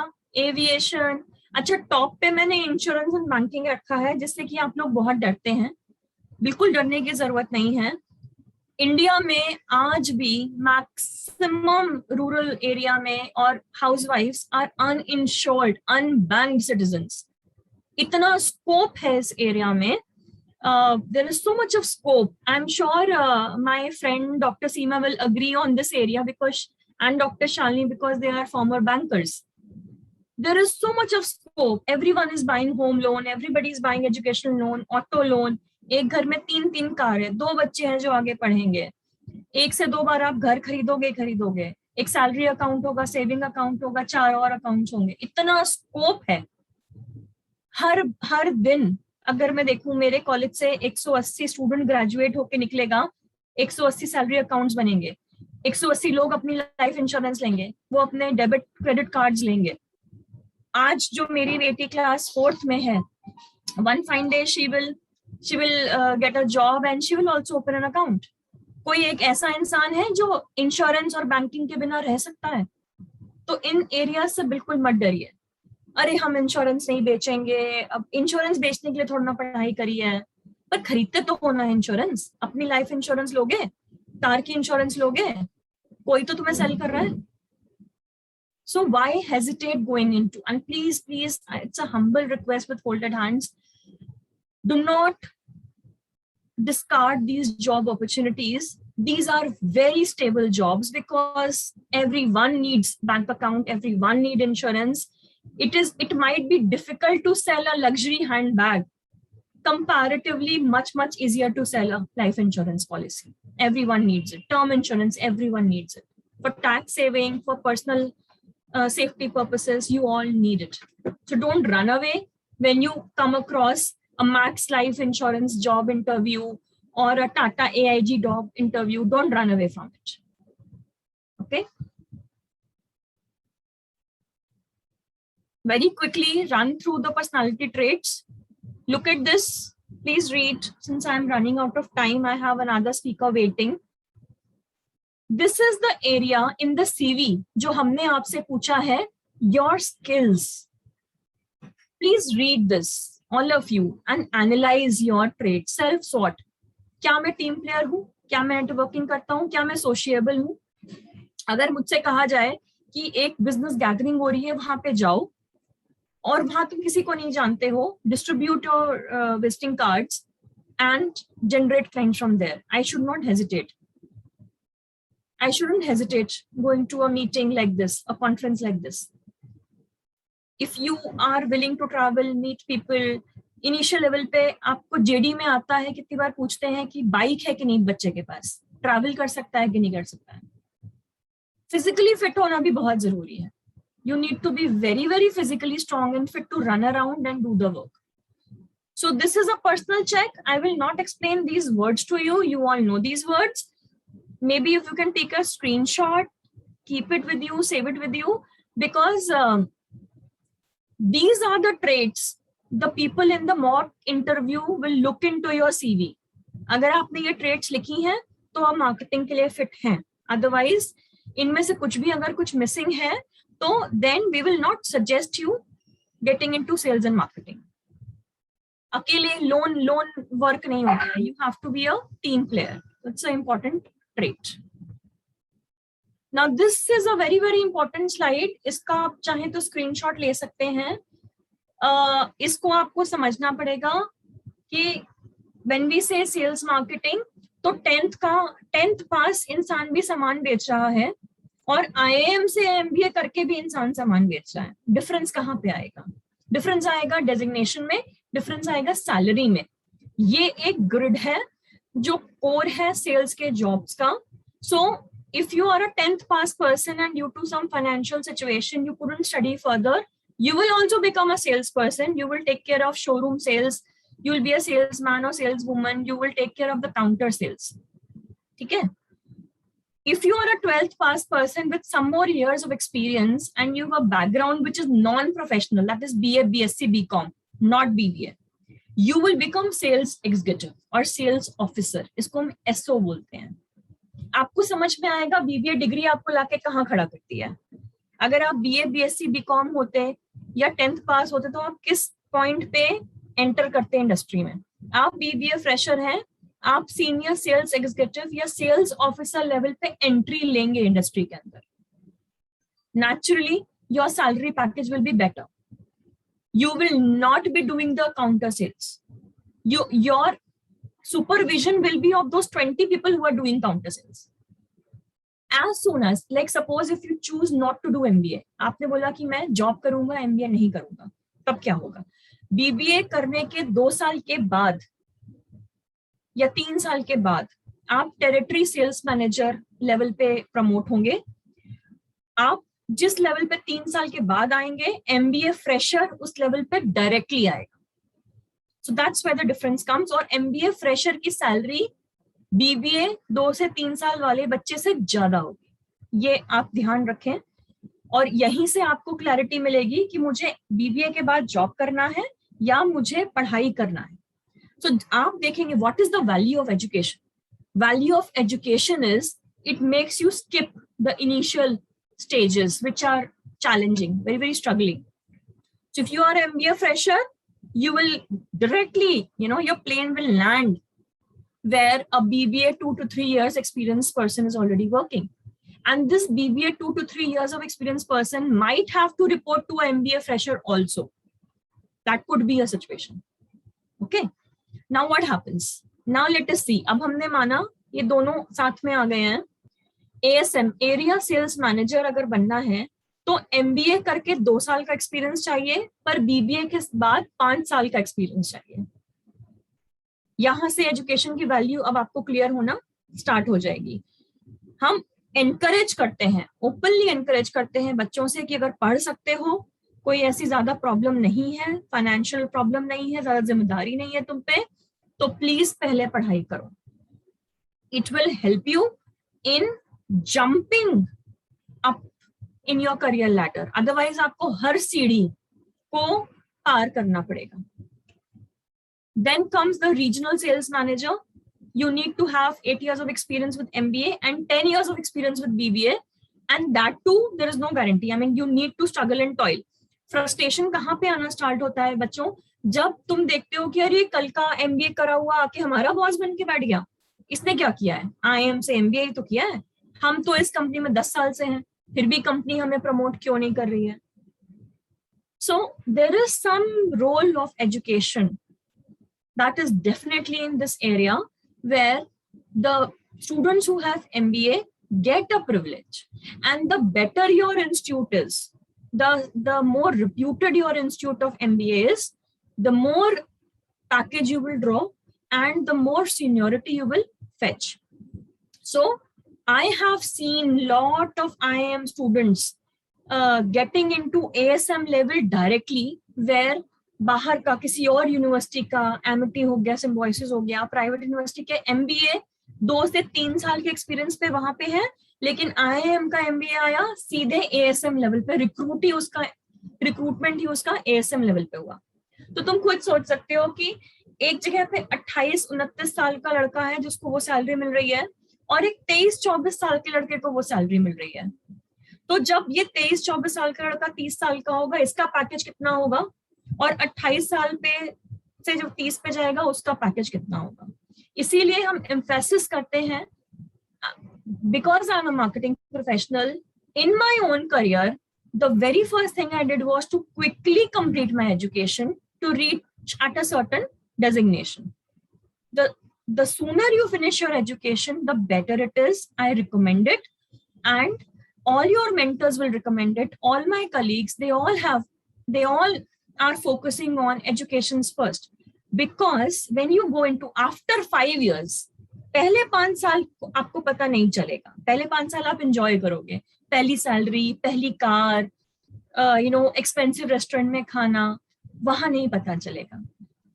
aviation. अच्छा, टॉप पे मैंने इंश्योरेंस एंड बैंकिंग रखा है, जिससे कि आप लोग बहुत डरते हैं. बिल्कुल डरने की जरूरत नहीं है. इंडिया में आज भी मैक्सिमम रूरल एरिया में और हाउसवाइफ्स आर अनइंश्योर्ड, अनबैंक्ड सिटीजन्स. इतना स्कोप है इस एरिया में. There is so much of scope. I'm sure my friend Dr. Seema will agree on this area and Dr. Shalini, because they are former bankers. There is so much of scope. Everyone is buying home loan, everybody is buying educational loan, auto loan. एक घर में 3 car है, 2 बच्चे हैं जो आगे पढ़ेंगे. 1 से 2 बार आप घर खरीदोगे. एक सैलरी अकाउंट होगा, सेविंग अकाउंट होगा, 4 और अकाउंट्स होंगे. इतना स्कोप है. हर दिन अगर मैं देखूं, मेरे कॉलेज से 180 स्टूडेंट ग्रेजुएट होके निकलेगा, 180 सैलरी अकाउंट्स बनेंगे, 180 लोग अपनी लाइफ इंश्योरेंस लेंगे, वो अपने डेबिट क्रेडिट कार्ड्स लेंगे. आज जो मेरी बेटी क्लास 4th में है, one fine day she will get a job and she will also open an account. कोई एक ऐसा इंसान है जो इंश्योरेंस और बैंकिंग के बिना रह सकता है? तो इन एरिया से बिल्कुल मत डरिए. अरे हम इंश्योरेंस नहीं बेचेंगे. अब इंश्योरेंस बेचने के लिए थोड़ा ना पढ़ाई करी है, पर खरीदते तो होना है इंश्योरेंस. अपनी लाइफ इंश्योरेंस लोगे, कार की इंश्योरेंस लोगे, कोई तो तुम्हें सेल कर रहा है. So why hesitate going into? And please, it's a humble request with folded hands. Do not discard these job opportunities. These are very stable jobs because everyone needs bank account, everyone needs insurance. It might be difficult to sell a luxury handbag. Comparatively, much easier to sell a life insurance policy. Everyone needs it. Term insurance, everyone needs it. For tax saving, for personal safety purposes, you all need it. So don't run away when you come across a Max Life Insurance job interview or a Tata AIG job interview. Don't run away from it. Okay. Very quickly run through the personality traits. Look at this. Please read. Since I'm running out of time, I have another speaker waiting. This is the area in the CV जो हमने आपसे पूछा है, your skills. Please read this, all of you, and analyze your traits. Self sort. क्या मैं team player हूँ? क्या मैं नेटवर्किंग करता हूँ? क्या मैं सोशिएबल हूँ? अगर मुझसे कहा जाए कि एक बिजनेस गैदरिंग हो रही है, वहां पे जाओ और वहां तुम किसी को नहीं जानते हो, distribute your visiting cards and generate clients from there. I shouldn't hesitate going to a meeting like this, a conference like this. If you are willing to travel, meet people, initial level पे आपको JD में आता है, कितनी बार पूछते हैं कि bike है कि नहीं बच्चे के पास, ट्रैवल कर सकता है कि नहीं कर सकता है. फिजिकली फिट होना भी बहुत जरूरी है. You need to be very physically strong and fit to run around and do the work. So this is a personal check. I will not explain these words to you. You all know these words. Maybe if you can take a screenshot, keep it with you, save it with you, because these are the traits the people in the mock interview will look into your CV. अगर आपने ये traits लिखी हैं तो आप marketing के लिए fit हैं. Otherwise, इनमें से कुछ भी अगर कुछ missing है तो then we will not suggest you getting into sales and marketing. अकेले loan work नहीं होता है. You have to be a team player. That's an important trait. Now this is a very important slide. इसका आप चाहें तो screenshot ले सकते हैं. इसको आपको समझना पड़ेगा कि when we say sales marketing, तो 10th पास इंसान भी सामान बेच रहा है और IIM से MBA करके भी इंसान सामान बेच रहा है. डिफरेंस कहाँ पे आएगा? डिफरेंस आएगा डेजिग्नेशन में, डिफरेंस आएगा सैलरी में. ये एक ग्रिड है जो कोर है सेल्स के जॉब्स का. So if you are a 10th pass person and due to some financial situation you couldn't study further, you will also become a salesperson. You will take care of showroom sales. You will be a salesman or saleswoman. You will take care of the counter sales. ठीक है? If you are a 12th pass person with some more years of experience and you have a background which is non-professional, that is BA, BSc, BCom, not BBA, you will become sales executive or sales officer. इसको हम SO बोलते हैं. आपको समझ में आएगा BBA degree आपको लाके कहाँ खड़ा करती है. अगर आप BA BSc BCom होते या 10th पास होते तो आप किस पॉइंट पे एंटर करते इंडस्ट्री में? आप BBA फ्रेशर हैं, आप सीनियर सेल्स एग्जीक्यूटिव या सेल्स ऑफिसर लेवल पे एंट्री लेंगे इंडस्ट्री के अंदर. Naturally, your salary package will be better. You will not be doing the counter sales. Your supervision will be of those 20 people who are doing counter sales. As soon as, like suppose if you choose not to do MBA, आपने बोला कि मैं job करूंगा, MBA नहीं करूंगा, तब क्या होगा? BBA करने के 2 साल के बाद या 3 साल के बाद आप टेरिटरी सेल्स मैनेजर लेवल पे प्रमोट होंगे. आप जिस लेवल पे 3 साल के बाद आएंगे, MBA फ्रेशर उस लेवल पे डायरेक्टली आएगा. So that's where the difference comes. और MBA फ्रेशर की सैलरी BBA 2 से 3 साल वाले बच्चे से ज्यादा होगी. ये आप ध्यान रखें. और यहीं से आपको क्लैरिटी मिलेगी कि मुझे BBA के बाद जॉब करना है या मुझे पढ़ाई करना है. सो आप देखेंगे what is the value of education. Value of education is it makes you skip the initial stages which are challenging, very struggling. So if you are an MBA fresher, you will directly, your plane will land where a BBA 2 to 3 years experienced person is already working. And this BBA 2 to 3 years of experienced person might have to report to an MBA fresher also. That could be a situation. Okay. Now what happens? Now let us see. अब हमने माना ये दोनों साथ में आ गए हैं. ASM area sales manager अगर बनना है तो MBA करके 2 साल का एक्सपीरियंस चाहिए, पर BBA के बाद 5 साल का एक्सपीरियंस चाहिए. यहां से एजुकेशन की वैल्यू अब आपको क्लियर होना स्टार्ट हो जाएगी. हम एनकरेज करते हैं, ओपनली एनकरेज करते हैं बच्चों से कि अगर पढ़ सकते हो, कोई ऐसी ज्यादा प्रॉब्लम नहीं है, फाइनेंशियल प्रॉब्लम नहीं है, ज्यादा जिम्मेदारी नहीं है तुम पे, तो प्लीज पहले पढ़ाई करो. It will help you in jumping up in your career ladder. Otherwise आपको हर सीढ़ी को पार करना पड़ेगा. Then comes the regional sales manager. You need to have 8 years of experience with MBA and 10 years of experience with BBA, and that too there is no guarantee. I mean you need to struggle and toil. Frustration कहाँ पे आना start होता है बच्चों? जब तुम देखते हो कि अरे कल का MBA करा हुआ आके हमारा बॉस बन के बैठ गया, इसने क्या किया है? IIM से MBA तो किया है, हम तो इस कंपनी में 10 साल से हैं, फिर भी कंपनी हमें प्रमोट क्यों नहीं कर रही है? So there is some role of education that is definitely in this area where the students who have MBA get a privilege, and the better your institute is, the more reputed your institute of MBA is, the more package you will draw and the more seniority you will fetch. So I have seen lot of IIM students getting into ASM level directly, where बाहर का किसी और university का Amity हो गया, Symbiosis हो गया, private university के MBA 2 से 3 साल के एक्सपीरियंस पे वहां पे है, लेकिन IIM का MBA आया सीधे ASM लेवल पे, रिक्रूटमेंट ही उसका ASM लेवल पे हुआ. तो तुम खुद सोच सकते हो कि एक जगह पे 28-29 साल का लड़का है जिसको वो सैलरी मिल रही है, और एक 23-24 साल के लड़के को वो सैलरी मिल रही है. तो जब ये 23-24 साल का लड़का 30 साल का होगा, इसका पैकेज कितना होगा, और 28 साल पे से जो 30 पे जाएगा उसका पैकेज कितना होगा. इसीलिए हम एम्फेसिस करते हैं, because I am a marketing professional in my own career, the very first thing I did was to quickly complete my education to reach at a certain designation. The sooner you finish your education, the better it is. I recommend it, and all your mentors will recommend it. All my colleagues, they all are focusing on educations first, because when you go into after 5 years, पहले 5 साल आपको पता नहीं चलेगा. पहले 5 साल आप enjoy करोगे, पहली सैलरी, पहली कार, एक्सपेंसिव रेस्टोरेंट में खाना, वहां नहीं पता चलेगा.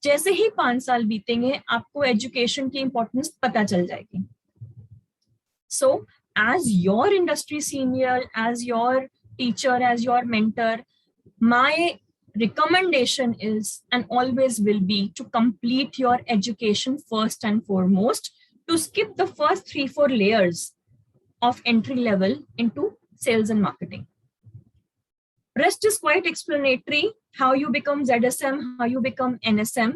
जैसे ही 5 साल बीतेंगे आपको एजुकेशन की इंपॉर्टेंस पता चल जाएगी. So as your industry senior, as your teacher, as your mentor, my recommendation is and always will be to complete your education first and foremost, to skip the first 3-4 layers of entry level into sales and marketing. Rest is quite explanatory. How you become ZSM, how you become NSM.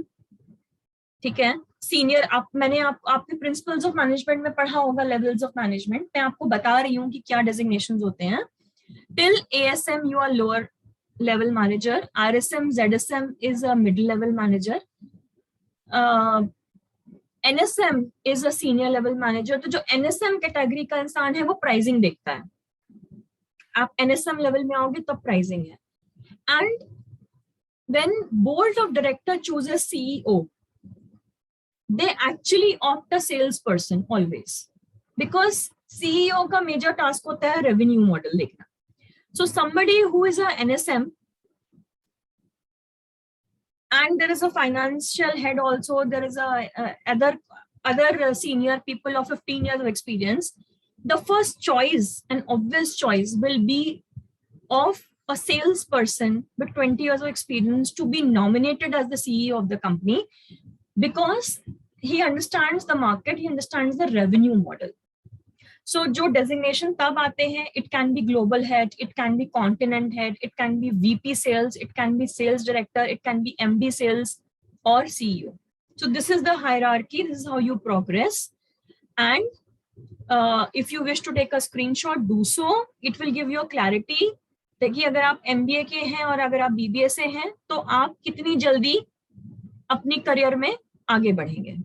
ठीक है, senior आपने principles of management में पढ़ा होगा, levels of management. मैं आपको बता रही हूँ कि क्या डेजिग्नेशंस होते हैं. Till ASM you are lower level manager. RSM ZSM is a middle level manager. NSM is a senior level manager. तो जो NSM कैटेगरी का इंसान है वो प्राइसिंग देखता है. आप NSM लेवल में आओगे तब प्राइसिंग है. And when board of director chooses CEO, they actually opt a salesperson always, because CEO का major task होता है revenue model देखना. So somebody who is a NSM and there is a financial head also, there is other senior people of 15 years of experience, the first choice and obvious choice will be of a salesperson with 20 years of experience to be nominated as the CEO of the company, because he understands the market, he understands the revenue model. So जो designation तब आते हैं, it can be global head, it can be continent head, it can be VP sales, it can be sales director, it can be MD sales or CEO. So this is the hierarchy, this is how you progress. And if you wish to take a screenshot, do so. It will give you a clarity. देखिए, अगर आप MBA के हैं और अगर आप BBA से हैं तो आप कितनी जल्दी अपनी करियर में आगे बढ़ेंगे.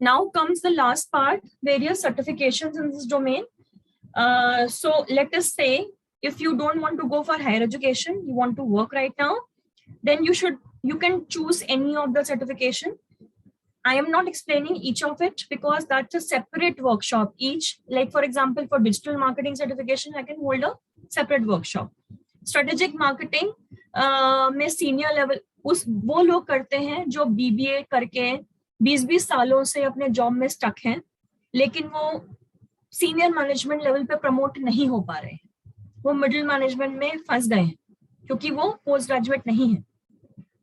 Now comes the last part, various certifications in this domain. So let us say if you don't want to go for higher education, you want to work right now, then you can choose any of the certification. I am not explaining each of it because that's a separate workshop. Each, like for example, for digital marketing certification, I can hold a separate workshop. Strategic marketing में senior level वो लोग करते हैं जो BBA करके 20-20 सालों से अपने जॉब में स्टक हैं, लेकिन वो सीनियर मैनेजमेंट लेवल पे प्रमोट नहीं हो पा रहे हैं, वो मिडिल मैनेजमेंट में फंस गए हैं क्योंकि वो पोस्ट ग्रेजुएट नहीं है.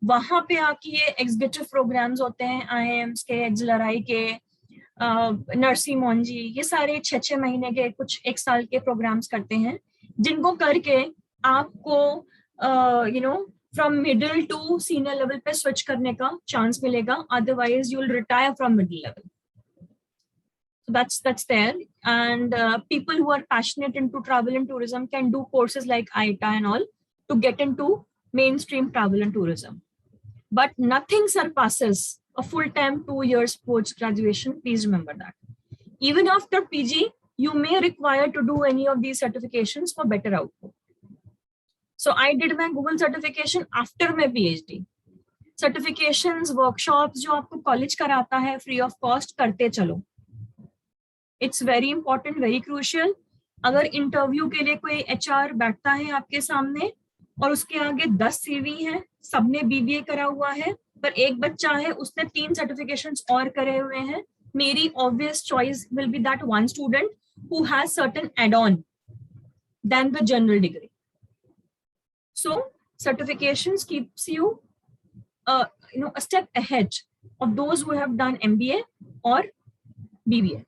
वहां पे आके ये एग्जीक्यूटिव प्रोग्राम्स होते हैं, IIMs के, एक्सएलआरआई के, नर्सिंग मोंजी, ये सारे 6-6 महीने के, कुछ 1 साल के प्रोग्राम्स करते हैं, जिनको करके आपको from middle to senior level पे स्विच करने का चांस मिलेगा. Otherwise you will retire from middle level. So that's there. And people who are passionate into travel and tourism can do courses like IITA and all to get into mainstream travel and tourism. But nothing surpasses a full-time 2 years post-graduation. Please remember that. Even after PG, you may require to do any of these certifications for better output. So I did my Google certification after my PhD. Certifications, workshops जो आपको college कराता है free of cost, करते चलो. It's very important, very crucial. अगर interview के लिए कोई HR बैठता है आपके सामने और उसके आगे 10 CV हैं, सबने BBA करा हुआ है, पर एक बच्चा है उसने 3 certifications और करे हुए हैं, मेरी obvious choice will be that one student who has certain add-on than the general degree. So certifications keeps you a step ahead of those who have done MBA or BBA.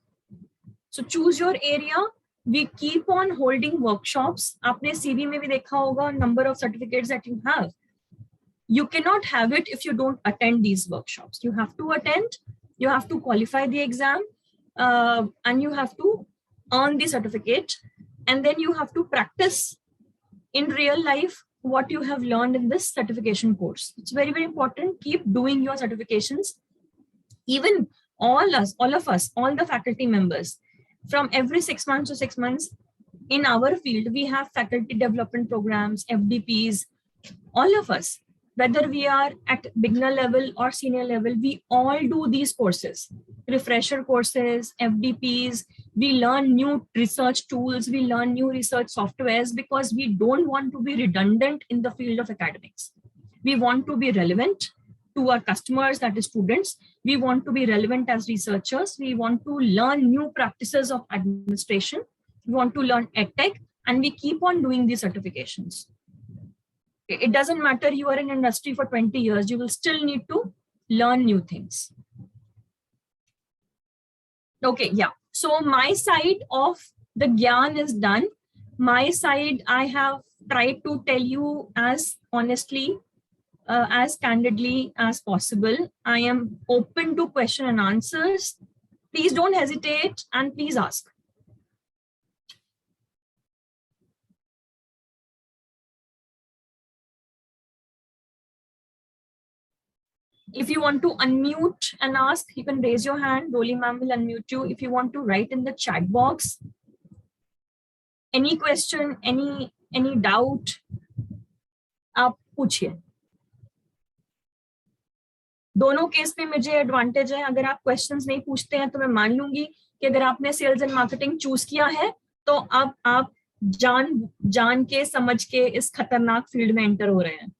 So choose your area. We keep on holding workshops. आपने CV में भी देखा होगा number of certificates that you have. You cannot have it if you don't attend these workshops. You have to attend, you have to qualify the exam, and you have to earn the certificate, and then you have to practice in real life what you have learned in this certification course. It's very, very important. Keep doing your certifications. Even all of us, all the faculty members, from every 6 months to 6 months in our field, we have faculty development programs, FDPs, all of us, whether we are at beginner level or senior level, we all do these courses, refresher courses, FDPs. We learn new research tools, we learn new research softwares, because we don't want to be redundant in the field of academics. We want to be relevant to our customers, that is students. We want to be relevant as researchers. We want to learn new practices of administration. We want to learn EdTech, and we keep on doing these certifications. It doesn't matter you are in industry for 20 years, you will still need to learn new things. Okay, yeah. So my side of the Gyan is done. My side, I have tried to tell you as honestly, as candidly as possible. I am open to question and answers. Please don't hesitate and please ask. If you want to unmute and ask, you can raise your hand. Rolly ma'am will unmute you. If you want to write in the chat box, any question, any doubt, आप पूछिए. दोनों case में मुझे advantage है. अगर आप questions नहीं पूछते हैं तो मैं मान लूंगी कि अगर आपने सेल्स एंड मार्केटिंग चूज किया है तो अब आप जान के समझ के इस खतरनाक फील्ड में एंटर हो रहे हैं.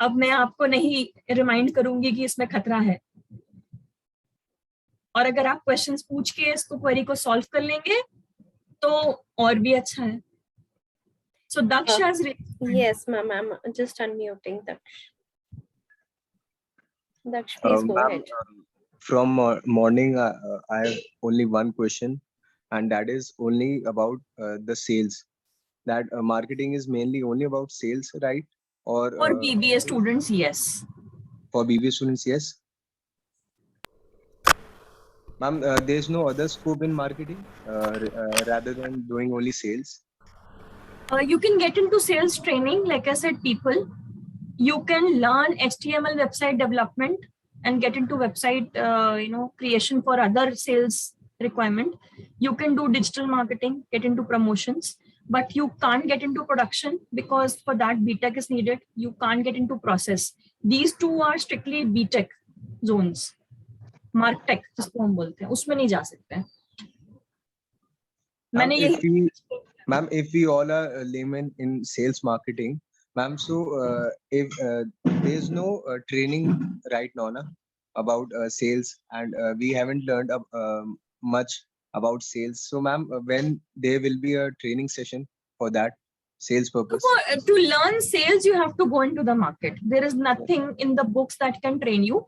अब मैं आपको नहीं रिमाइंड करूंगी कि इसमें खतरा है. और अगर आप क्वेश्चंस पूछ के इसको क्वेरी को सॉल्व कर लेंगे तो और भी अच्छा है. So Daksh has yes, ma'am. I'm just unmuting Daksh. Daksh, please go ahead. From morning, I have only one question, and that is only about the sales. That marketing is mainly only about sales, right? Or for BBA students, yes. For BBA students, yes. Ma'am, there is no other scope in marketing rather than doing only sales. You can get into sales training, like I said, people. You can learn HTML website development and get into website, creation for other sales requirement. You can do digital marketing, get into promotions, but you can't get into production because for that BTech is needed. You can't get into process. These two are strictly BTech zones. MarTech, जिसको हम बोलते हैं, उसमें नहीं जा सकते. Ma'am, if we all are laymen in sales marketing, ma'am, so if there is no training right now about sales, and we haven't learned much about sales. So, ma'am, when there will be a training session for that sales purpose? To learn sales, you have to go into the market. There is nothing in the books that can train you.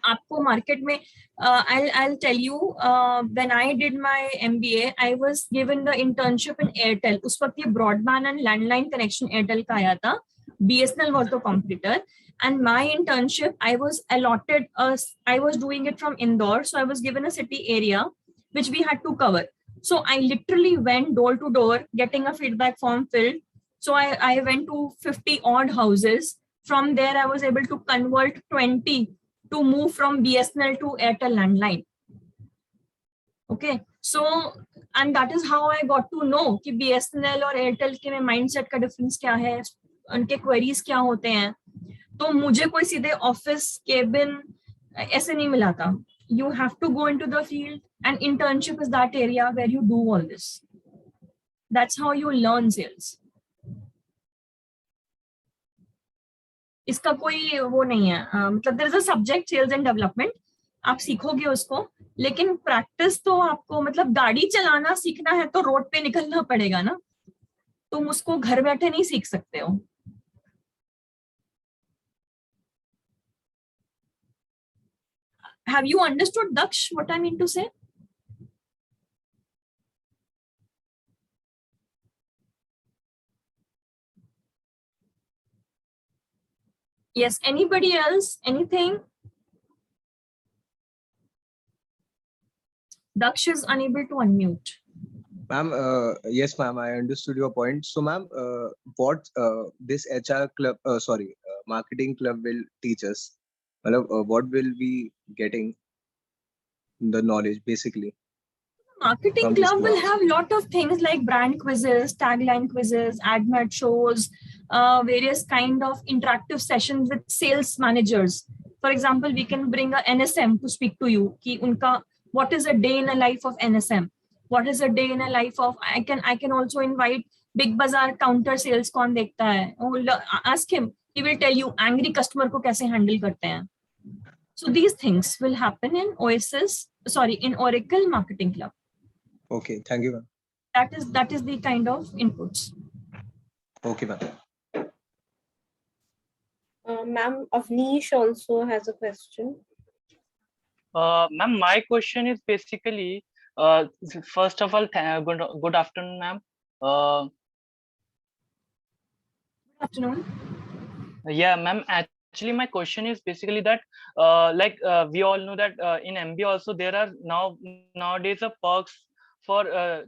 आपको market में I'll tell you when I did my MBA I was given the internship in Airtel. उस वक्त ये broadband and landline connection Airtel का आया था. BSNL was the competitor, and my internship I was allotted I was doing it from Indore, so I was given a city area which we had to cover. So I literally went door to door getting a feedback form filled. So I went to 50 odd houses. From there I was able to convert 20 to move from BSNL to Airtel landline. Okay, so and that is how I got to know कि BSNL और Airtel के में mindset का difference क्या है, उनके queries क्या होते हैं. तो मुझे कोई सीधे office cabin ऐसे नहीं मिला था. You have to go into the field, and internship is that area where you do all this. That's how you learn sales. इसका कोई वो नहीं है, मतलब there is a subject sales and development, आप सीखोगे उसको, लेकिन प्रैक्टिस तो आपको, मतलब गाड़ी चलाना सीखना है तो रोड पे निकलना पड़ेगा ना, तुम उसको घर बैठे नहीं सीख सकते हो. Have you understood, Daksh, what I mean to say? Yes, anybody else? Anything? Daksh is unable to unmute. Ma'am, yes, ma'am, I understood your point. So, ma'am, what this HR club, marketing club will teach us? What will we getting the knowledge basically? Marketing club will have a lot of things like brand quizzes, tagline quizzes, AdMed shows, various kind of interactive sessions with sales managers. For example, we can bring a NSM to speak to you. Ki unka, what is a day in a life of NSM? What is a day in a life of? I can also invite Big Bazaar counter sales. कौन देखता है? Ask him. He will tell you angry customer को कैसे handle करते हैं. So these things will happen in in Oracle Marketing Club. Okay, thank you, ma'am. That is the kind of inputs. Okay, ma'am. Ma'am Avnish also has a question. Ma'am, my question is basically, first of all, good afternoon, ma'am. Good afternoon. Yeah, ma'am. Actually, my question is basically that, we all know that in MBA also there are nowadays a perks for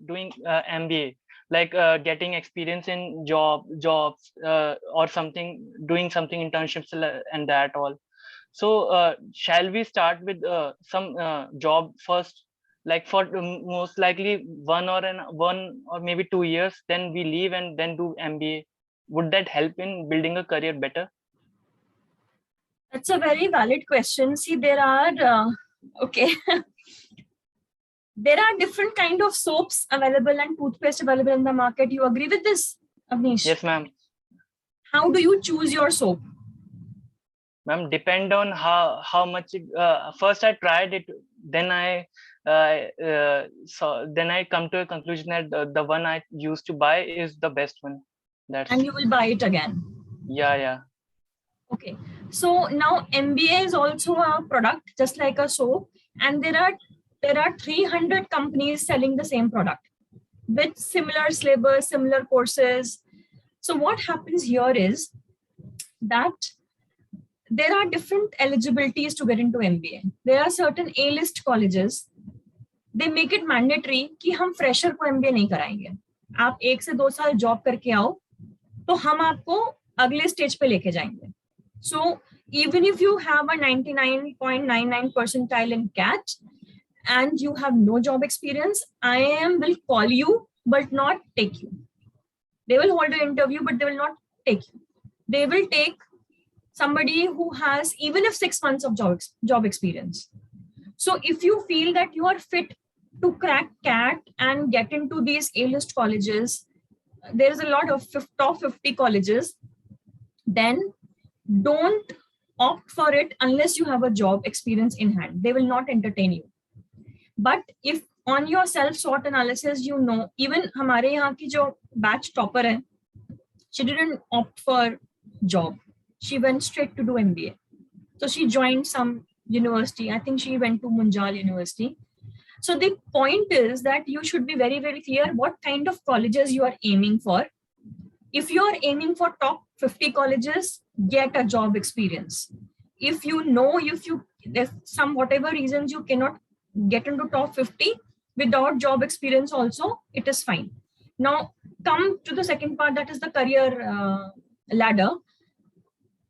doing MBA, like getting experience in jobs, or something, doing something internships and that all. So shall we start with some job first, like for most likely 1 or maybe 2 years, then we leave and then do MBA? Would that help in building a career better? That's a very valid question. See, there are okay. There are different kind of soaps available and toothpaste available in the market. You agree with this, Avnish? Yes, ma'am. How do you choose your soap? Ma'am, depend on how much first I tried it, then I then I come to a conclusion that the one I used to buy is the best one. That's And you will buy it again. yeah. Okay. So now MBA is also a product, just like a soap, and there are 300 companies selling the same product with similar syllabus, similar courses. So what happens here is that there are different eligibilities to get into MBA. There are certain A-list colleges. They make it mandatory कि हम fresher को MBA नहीं कराएंगे. आप 1 से 2 साल job करके आओ, तो हम आपको अगले स्टेज पे लेके जाएंगे. So even if you have a 99.99 percentile in CAT and you have no job experience, IIM will call you but not take you. They will hold an interview, but they will not take you. They will take somebody who has even if 6 months of job experience. So if you feel that you are fit to crack CAT and get into these A-list colleges, there is a lot of top 50 colleges, then don't opt for it unless you have a job experience in hand. They will not entertain you. But if on your self-SWOT analysis, you know, even हमारे यहाँ की जो batch topper है, she didn't opt for job. She went straight to do MBA. So she joined some university. I think she went to Munjal University. So the point is that you should be very, very clear what kind of colleges you are aiming for. If you are aiming for top 50 colleges, get a job experience. If you know, if some whatever reasons you cannot get into top 50 without job experience also, it is fine. Now come to the second part, that is the career ladder.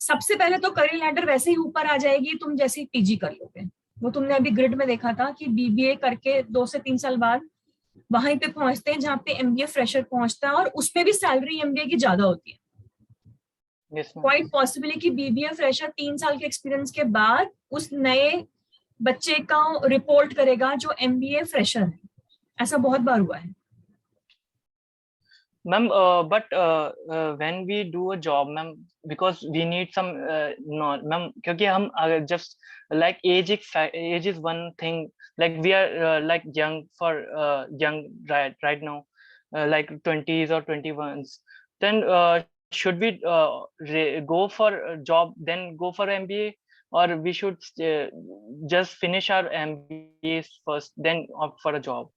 सबसे पहले तो career ladder वैसे ही ऊपर आ जाएगी तुम जैसे TG कर लोगे. वो तुमने अभी ग्रिड में देखा था कि बीबीए करके 2 से 3 साल बाद वहीं पे पहुंचते हैं जहां पे एमबीए फ्रेशर पहुंचता है और उसमें भी सैलरी एमबीए की ज्यादा होती है. क्वाइट पॉसिबल कि बीबीए फ्रेशर 3 साल के एक्सपीरियंस के बाद उस नए बच्चे का रिपोर्ट करेगा जो एमबीए फ्रेशर है. ऐसा बहुत बार हुआ है. Ma'am, but when we do a job, ma'am, because we need some ma'am, क्योंकि हम just like age is one thing. Like we are like young right now, like 20s or 21s. Then should we go for a job, then go for MBA, or we should just finish our MBAs first, then opt for a job?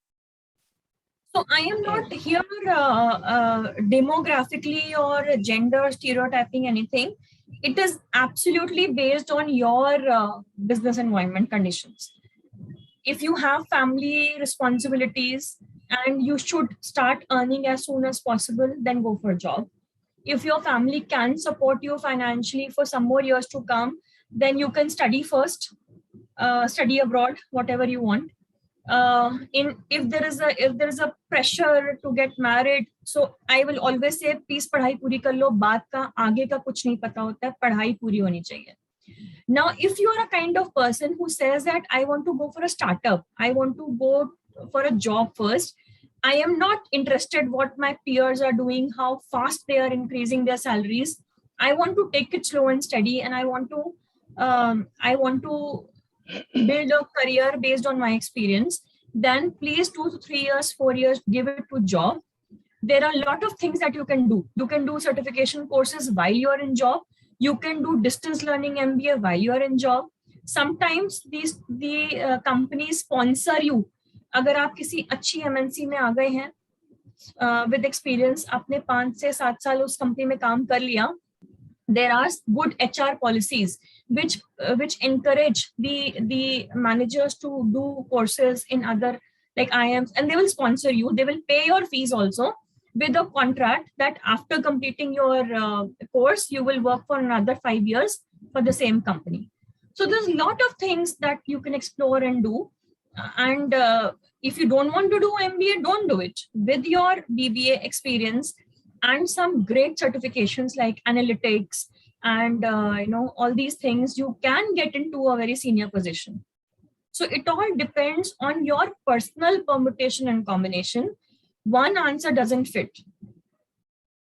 So I am not here demographically or gender stereotyping anything. It is absolutely based on your business environment conditions. If you have family responsibilities and you should start earning as soon as possible, then go for a job. If your family can support you financially for some more years to come, then you can study first, study abroad, whatever you want. If there is a pressure to get married, so I will always say please पढ़ाई पूरी कर लो, बाद का आगे का कुछ नहीं पता होता है, पढ़ाई पूरी होनी चाहिए. Now if you are a kind of person who says that I want to go for a startup, I want to go for a job first, I am not interested what my peers are doing, how fast they are increasing their salaries. I want to take it slow and steady, and I want to build a career based on my experience. Then please 2 to 3 years, 4 years, give it to job. There are a lot of things that you can do. You can do certification courses while you're in job. You can do distance learning MBA while you are in job. Sometimes the companies sponsor you. अगर आप किसी अच्छी MNC में आ गए हैं with experience, आपने 5 से 7 साल उस कंपनी में काम कर लिया, there are good HR policies which encourage the managers to do courses in other like IIMs, and they will sponsor you. They will pay your fees also with a contract that after completing your course, you will work for another 5 years for the same company. So there's a lot of things that you can explore and do. And if you don't want to do MBA, don't do it. With your BBA experience and some great certifications like analytics and all these things, you can get into a very senior position. So it all depends on your personal permutation and combination. One answer doesn't fit.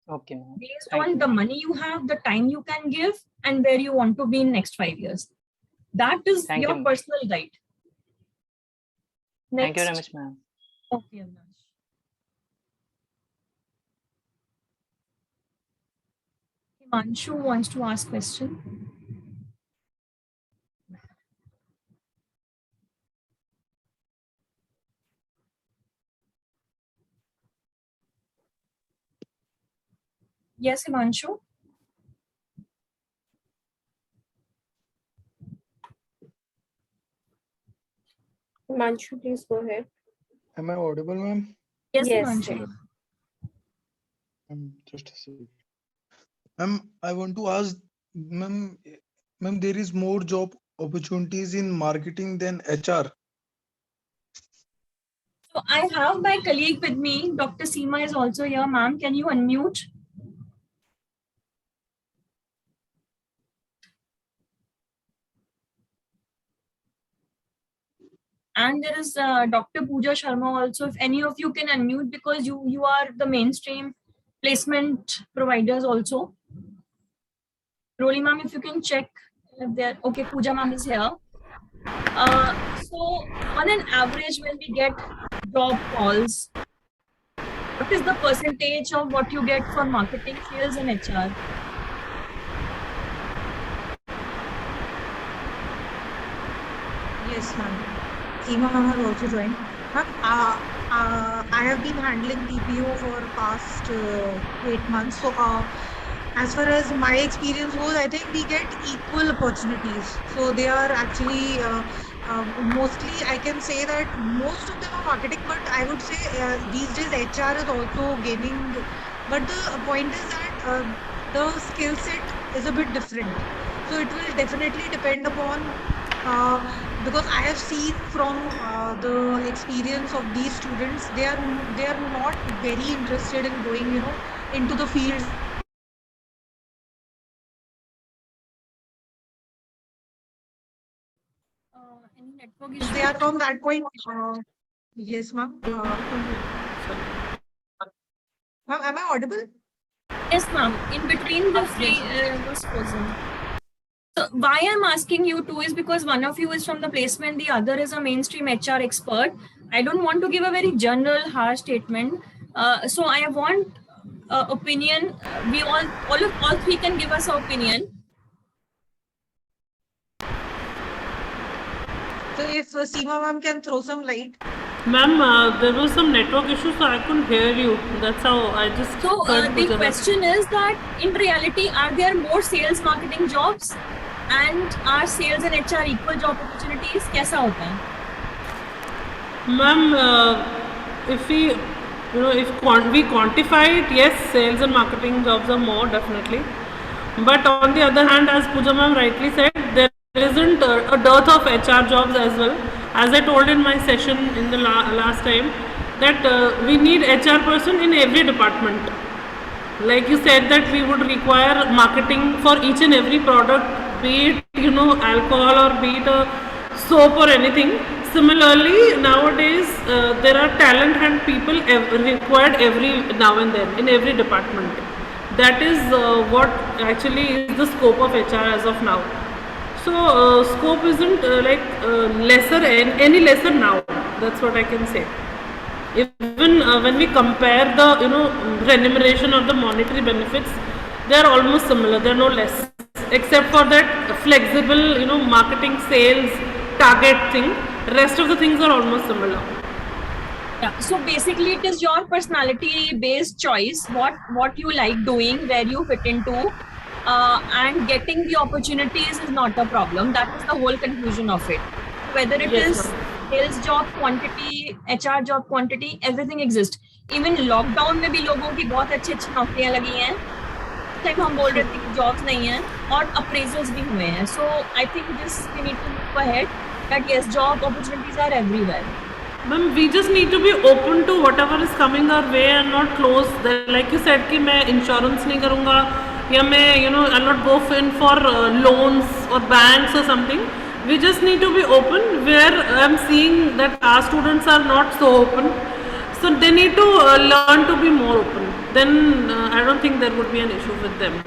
Okay, ma'am. Based Thank on you. the money you have, the time you can give, and where you want to be in next 5 years. That is Thank your you. personal guide. Thank you very Next. much, ma'am. Okay, Avinash. Himanshu wants to ask question. Yes, Himanshu. Himanshu, please go ahead. Am I audible, ma'am? Yes, Yes, Himanshu. sir. Just a second. Ma'am, I want to ask, ma'am, there is more job opportunities in marketing than HR. So I have my colleague with me. Dr. Seema is also here. Ma'am, can you unmute? And there is Dr. Pooja Sharma also. If any of you can unmute, because you are the mainstream placement providers also. Roli ma'am, if you can check if they're okay. Pooja ma'am is here. So on an average, when we get job calls, what is the percentage of what you get for marketing, sales, and HR? Yes, ma'am. Seema ma'am has also joined. Ma'am, I have been handling BPO for past 8 months. So as far as my experience goes, I think we get equal opportunities. So they are actually mostly, I can say that most of them are marketing, but I would say these days HR is also gaining. But the point is that the skill set is a bit different. So it will definitely depend upon because I have seen from the experience of these students, they are not very interested in going, into the field. Any network issue? They are from that point. Yes, ma'am. Ma'am, am I audible? Yes, ma'am. In between the free was frozen. So why I'm asking you two is because one of you is from the placement, the other is a mainstream HR expert. I don't want to give a very general, harsh statement. So I want opinion. We all three can give us an opinion. So if Seema ma'am can throw some light. Ma'am, there was some network issue, so I couldn't hear you. That's how I just. So heard the Pooja. question is that in reality, are there more sales marketing jobs? And are sales and HR equal job opportunities? कैसा होता है? Ma'am, if we quantify it, yes, sales and marketing jobs are more, definitely. But on the other hand, as Pooja ma'am rightly said, there isn't a dearth of HR jobs as well. As I told in my session in the last time, that we need HR person in every department. Like you said, that we would require marketing for each and every product, be it alcohol or be it a soap or anything. Similarly, nowadays there are talent and people required every now and then in every department. That is what actually is the scope of HR as of now. So scope isn't lesser any lesser now. That's what I can say. Even when we compare the remuneration or the monetary benefits, they are almost similar. They are no less. except for that flexible, marketing, sales, target thing. Rest of the things are almost similar. Yeah. So basically, it is your personality-based choice. What you like doing, where you fit into, and getting the opportunities is not a problem. That is the whole conclusion of it. Whether it Yes, is sales job quantity, HR job quantity, everything exists. Even lockdown में भी लोगों की बहुत अच्छी नौकरियां लगी हैं. Time हम बोल रहे थे कि जॉब्स नहीं हैं और अप्रेजल्स भी हुए हैं. So I think this we need to move ahead. That yes, job opportunities are everywhere. Ma'am, we just need to be open to whatever is coming our way and not close. Like you said कि मैं insurance नहीं करूँगा या मैं I'll not go in for loans or banks or something. We just need to be open where I'm seeing that our students are not so open. So they need to learn to be more open. Then I don't think there would be an issue with them.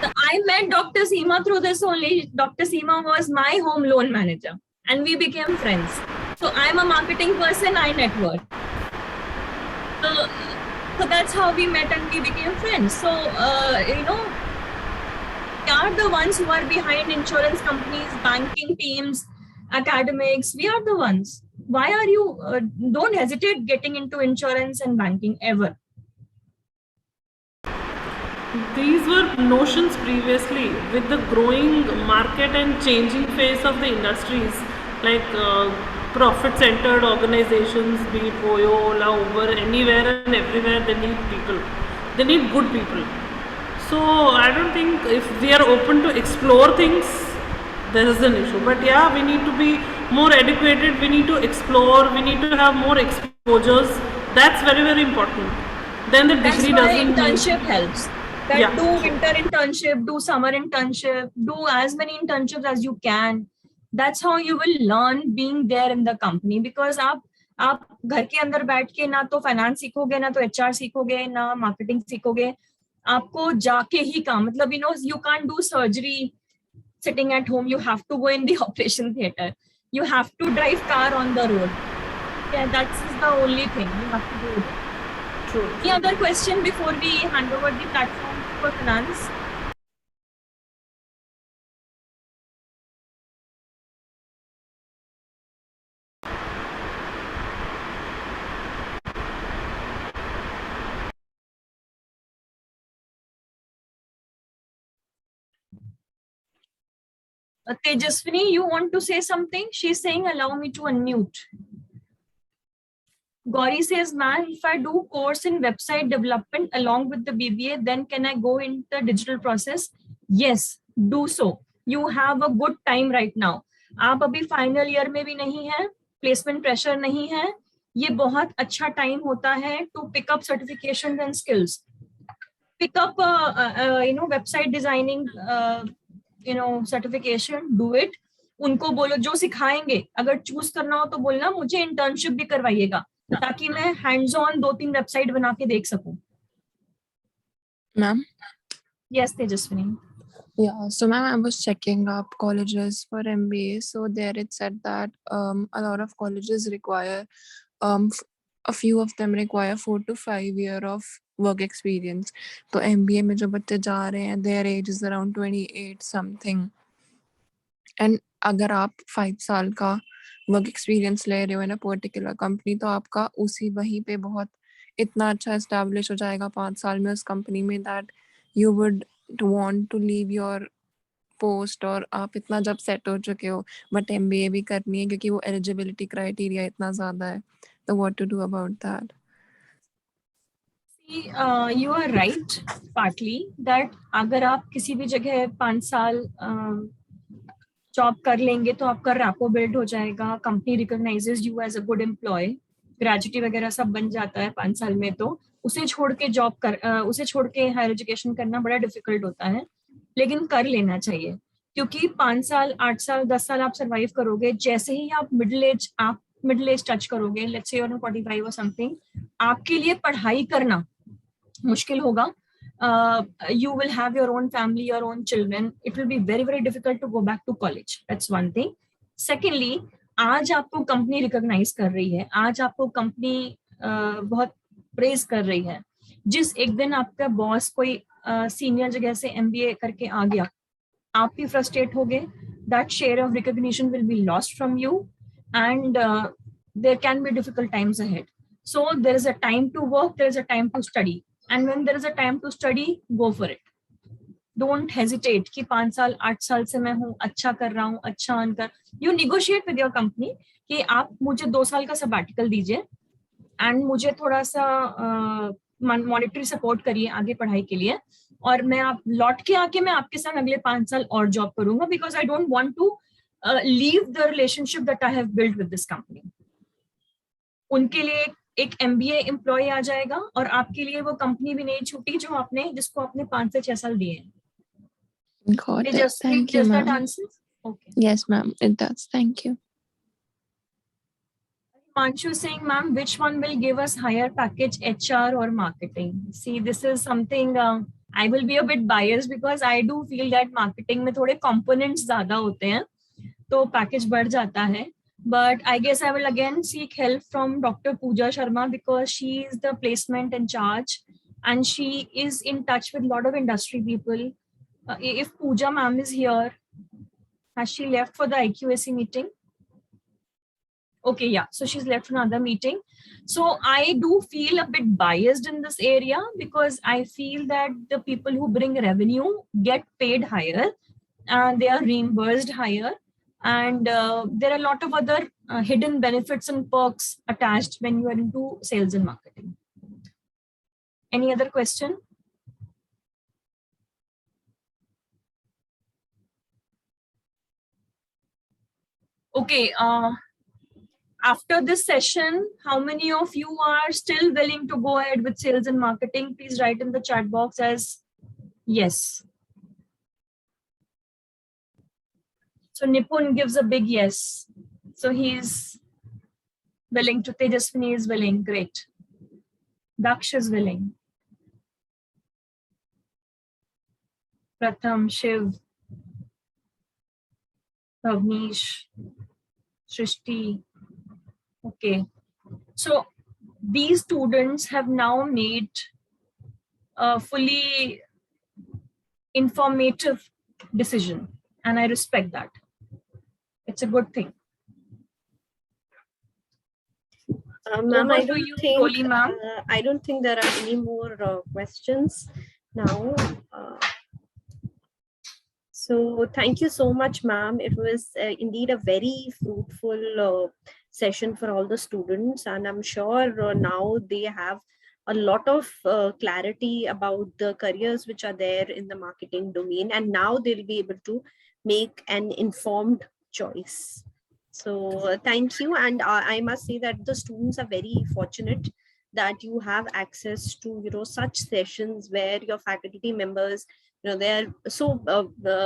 I met Dr. Seema through this only. Dr. Seema was my home loan manager and we became friends. So I'm a marketing person, I network. So that's how we met and we became friends. So, we are the ones who are behind insurance companies, banking teams, academics. We are the ones. Why are you, don't hesitate getting into insurance and banking ever. These were notions previously. With the growing market and changing face of the industries, like profit-centered organizations, be it Oyo, Ola, Uber, anywhere and everywhere, they need people. They need good people. So I don't think if we are open to explore things, there is an issue. But yeah, we need to be more educated. We need to explore. We need to have more exposures. That's very, very important. Then the degree doesn't. Internship helps. That Yeah. do winter internship, do summer internship, do as many internships as you can. That's how you will learn being there in the company. Because आप घर के अंदर बैठ के ना तो finance सीखोगे, ना तो HR सीखोगे, ना मार्केटिंग सीखोगे. आपको जाके ही काम, मतलब you can't do surgery sitting at home. You have to go in the operation theater. You have to drive car on the road. Yeah, that's the only thing you have to do. True. Any other question before we hand over the platform for finance? Tejaswini, you want to say something? She's saying, allow me to unmute. Gauri says, ma'am, if I do course in website development along with the BBA, then can I go into the digital process? Yes, do so. You have a good time right now. आप अभी final year में भी नहीं है, placement pressure नहीं है. ये बहुत अच्छा टाइम होता है to pick up certifications and skills. Pick up website designing certification, do it. उनको बोलो जो सिखाएंगे, अगर चूज करना हो तो बोलना मुझे इंटर्नशिप भी करवाइएगा ताकि मैं हैंड्स ऑन 2-3 वेबसाइट बना के देख सकूं. Ma'am? Yes, Tejaswini. Yeah, so ma'am, I was checking up colleges for MBA. So there it said that a lot of colleges require, a few of them require 4 to 5 year of work experience. तो MBA में जो बच्चे जा रहे हैं, their age is around 28 something. And अगर आप 5 साल का वर्क एक्सपीरियंस ले रहे हो इन अ पर्टिकुलर कंपनी, तो आपका उसी वहीं पे बहुत इतना अच्छा एस्टैब्लिश हो जाएगा 5 साल में उस कंपनी में that you would want to leave your post. और आप इतना जब सेट हो चुके हो, बट MBA भी करनी है क्योंकि वो एलिजिबिलिटी क्राइटेरिया इतना ज़्यादा है. तो what to do about that? You are right partly that अगर आप किसी भी जगह 5 साल जॉब कर लेंगे तो आपका रैपो बिल्ड हो जाएगा, company recognises you as a good employee, gratuity वगैरह सब बन जाता है 5 साल में. तो उसे छोड़ के हायर एजुकेशन करना बड़ा डिफिकल्ट होता है, लेकिन कर लेना चाहिए क्योंकि 5 साल 8 साल 10 साल आप सरवाइव करोगे. जैसे ही आप मिडिल एज टच करोगे, लेट्स से यू आर 45 और समथिंग, आपके लिए पढ़ाई करना मुश्किल होगा. You will have your own family, your own children. It will be very, very difficult to go back to college. That's one thing. Secondly, आज आपको कंपनी रिकॉग्नाइज कर रही है, आज आपको कंपनी बहुत प्रेज कर रही है. जिस एक दिन आपका बॉस कोई सीनियर जगह से MBA करके आ गया आप भी frustrate होगे, that share of recognition will be lost from you, and there can be difficult times ahead. So there is a time to work, there is a time to study, and when there is a time to study, go for it. Don't hesitate कि 5 साल 8 साल से मैं हूँ, अच्छा कर रहा हूँ, अच्छा earn कर. You negotiate with your company कि आप मुझे 2 साल का sabbatical दीजिए and मुझे थोड़ा सा मॉनेटरी सपोर्ट करिए आगे पढ़ाई के लिए, और मैं आप लौट के आके मैं आपके साथ अगले 5 साल और जॉब करूंगा, because I don't want to leave the relationship that I have built with this company. उनके लिए एक MBA एम्प्लॉय आ जाएगा और आपके लिए वो कंपनी भी नहीं छूटी जो आपने जिसको आपने 5 से 6 साल दिए हैं. Got it. Thank you, Does that ma'am. answer? Okay. Yes, ma'am. It does. Thank you. Manshu saying, ma'am, which one will give us higher package, HR or marketing? See, this is something I will be a bit biased because I do feel that marketing में थोड़े components ज़्यादा होते हैं, तो package बढ़ जाता है. But I guess I will again seek help from Dr. Pooja Sharma because she is the placement in charge and she is in touch with a lot of industry people. If Pooja ma'am is here, has she left for the IQAC meeting? Okay, yeah, so she's left for another meeting. So I do feel a bit biased in this area because I feel that the people who bring revenue get paid higher and they are reimbursed higher. And there are a lot of other hidden benefits and perks attached when you are into sales and marketing. Any other question? Okay, after this session, how many of you are still willing to go ahead with sales and marketing? Please write in the chat box as yes. So Nipun gives a big yes. So he's willing to, Tejaswini is willing, great. Daksh is willing. Pratham, Shiv, Avnish, Shrishti. Okay, so these students have now made a fully informative decision, and I respect that. It's a good thing. Ma'am, I don't think there are any more questions now. So thank you so much, ma'am. It was indeed a very fruitful session for all the students, and I'm sure now they have a lot of clarity about the careers which are there in the marketing domain, and now they'll be able to make an informed choice. So thank you, and I must say that the students are very fortunate that you have access to such sessions where your faculty members they're so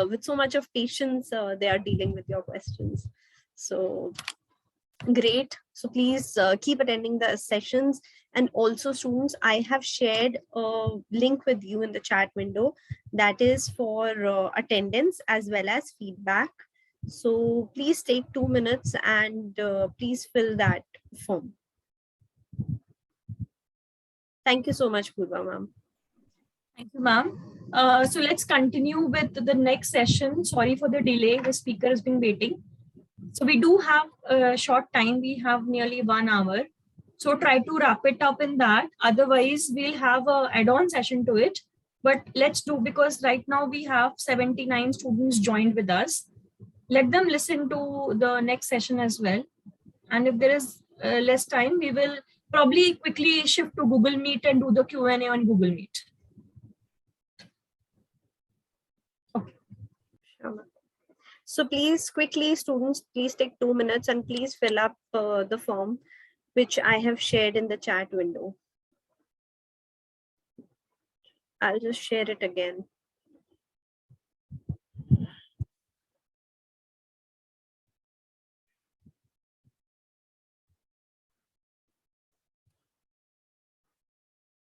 with so much of patience they are dealing with your questions. So great. So please keep attending the sessions. And also students, I have shared a link with you in the chat window that is for attendance as well as feedback. So please take 2 minutes and please fill that form. Thank you so much, Purva ma'am. Thank you, ma'am. So let's continue with the next session. Sorry for the delay. The speaker has been waiting. So we do have a short time. We have nearly 1 hour. So try to wrap it up in that. Otherwise, we'll have an add-on session to it. But let's do, because right now we have 79 students joined with us. Let them listen to the next session as well. And if there is less time, we will probably quickly shift to Google Meet and do the Q&A on Google Meet. Okay. So please quickly, students, please take 2 minutes and please fill up the form which I have shared in the chat window. I'll just share it again.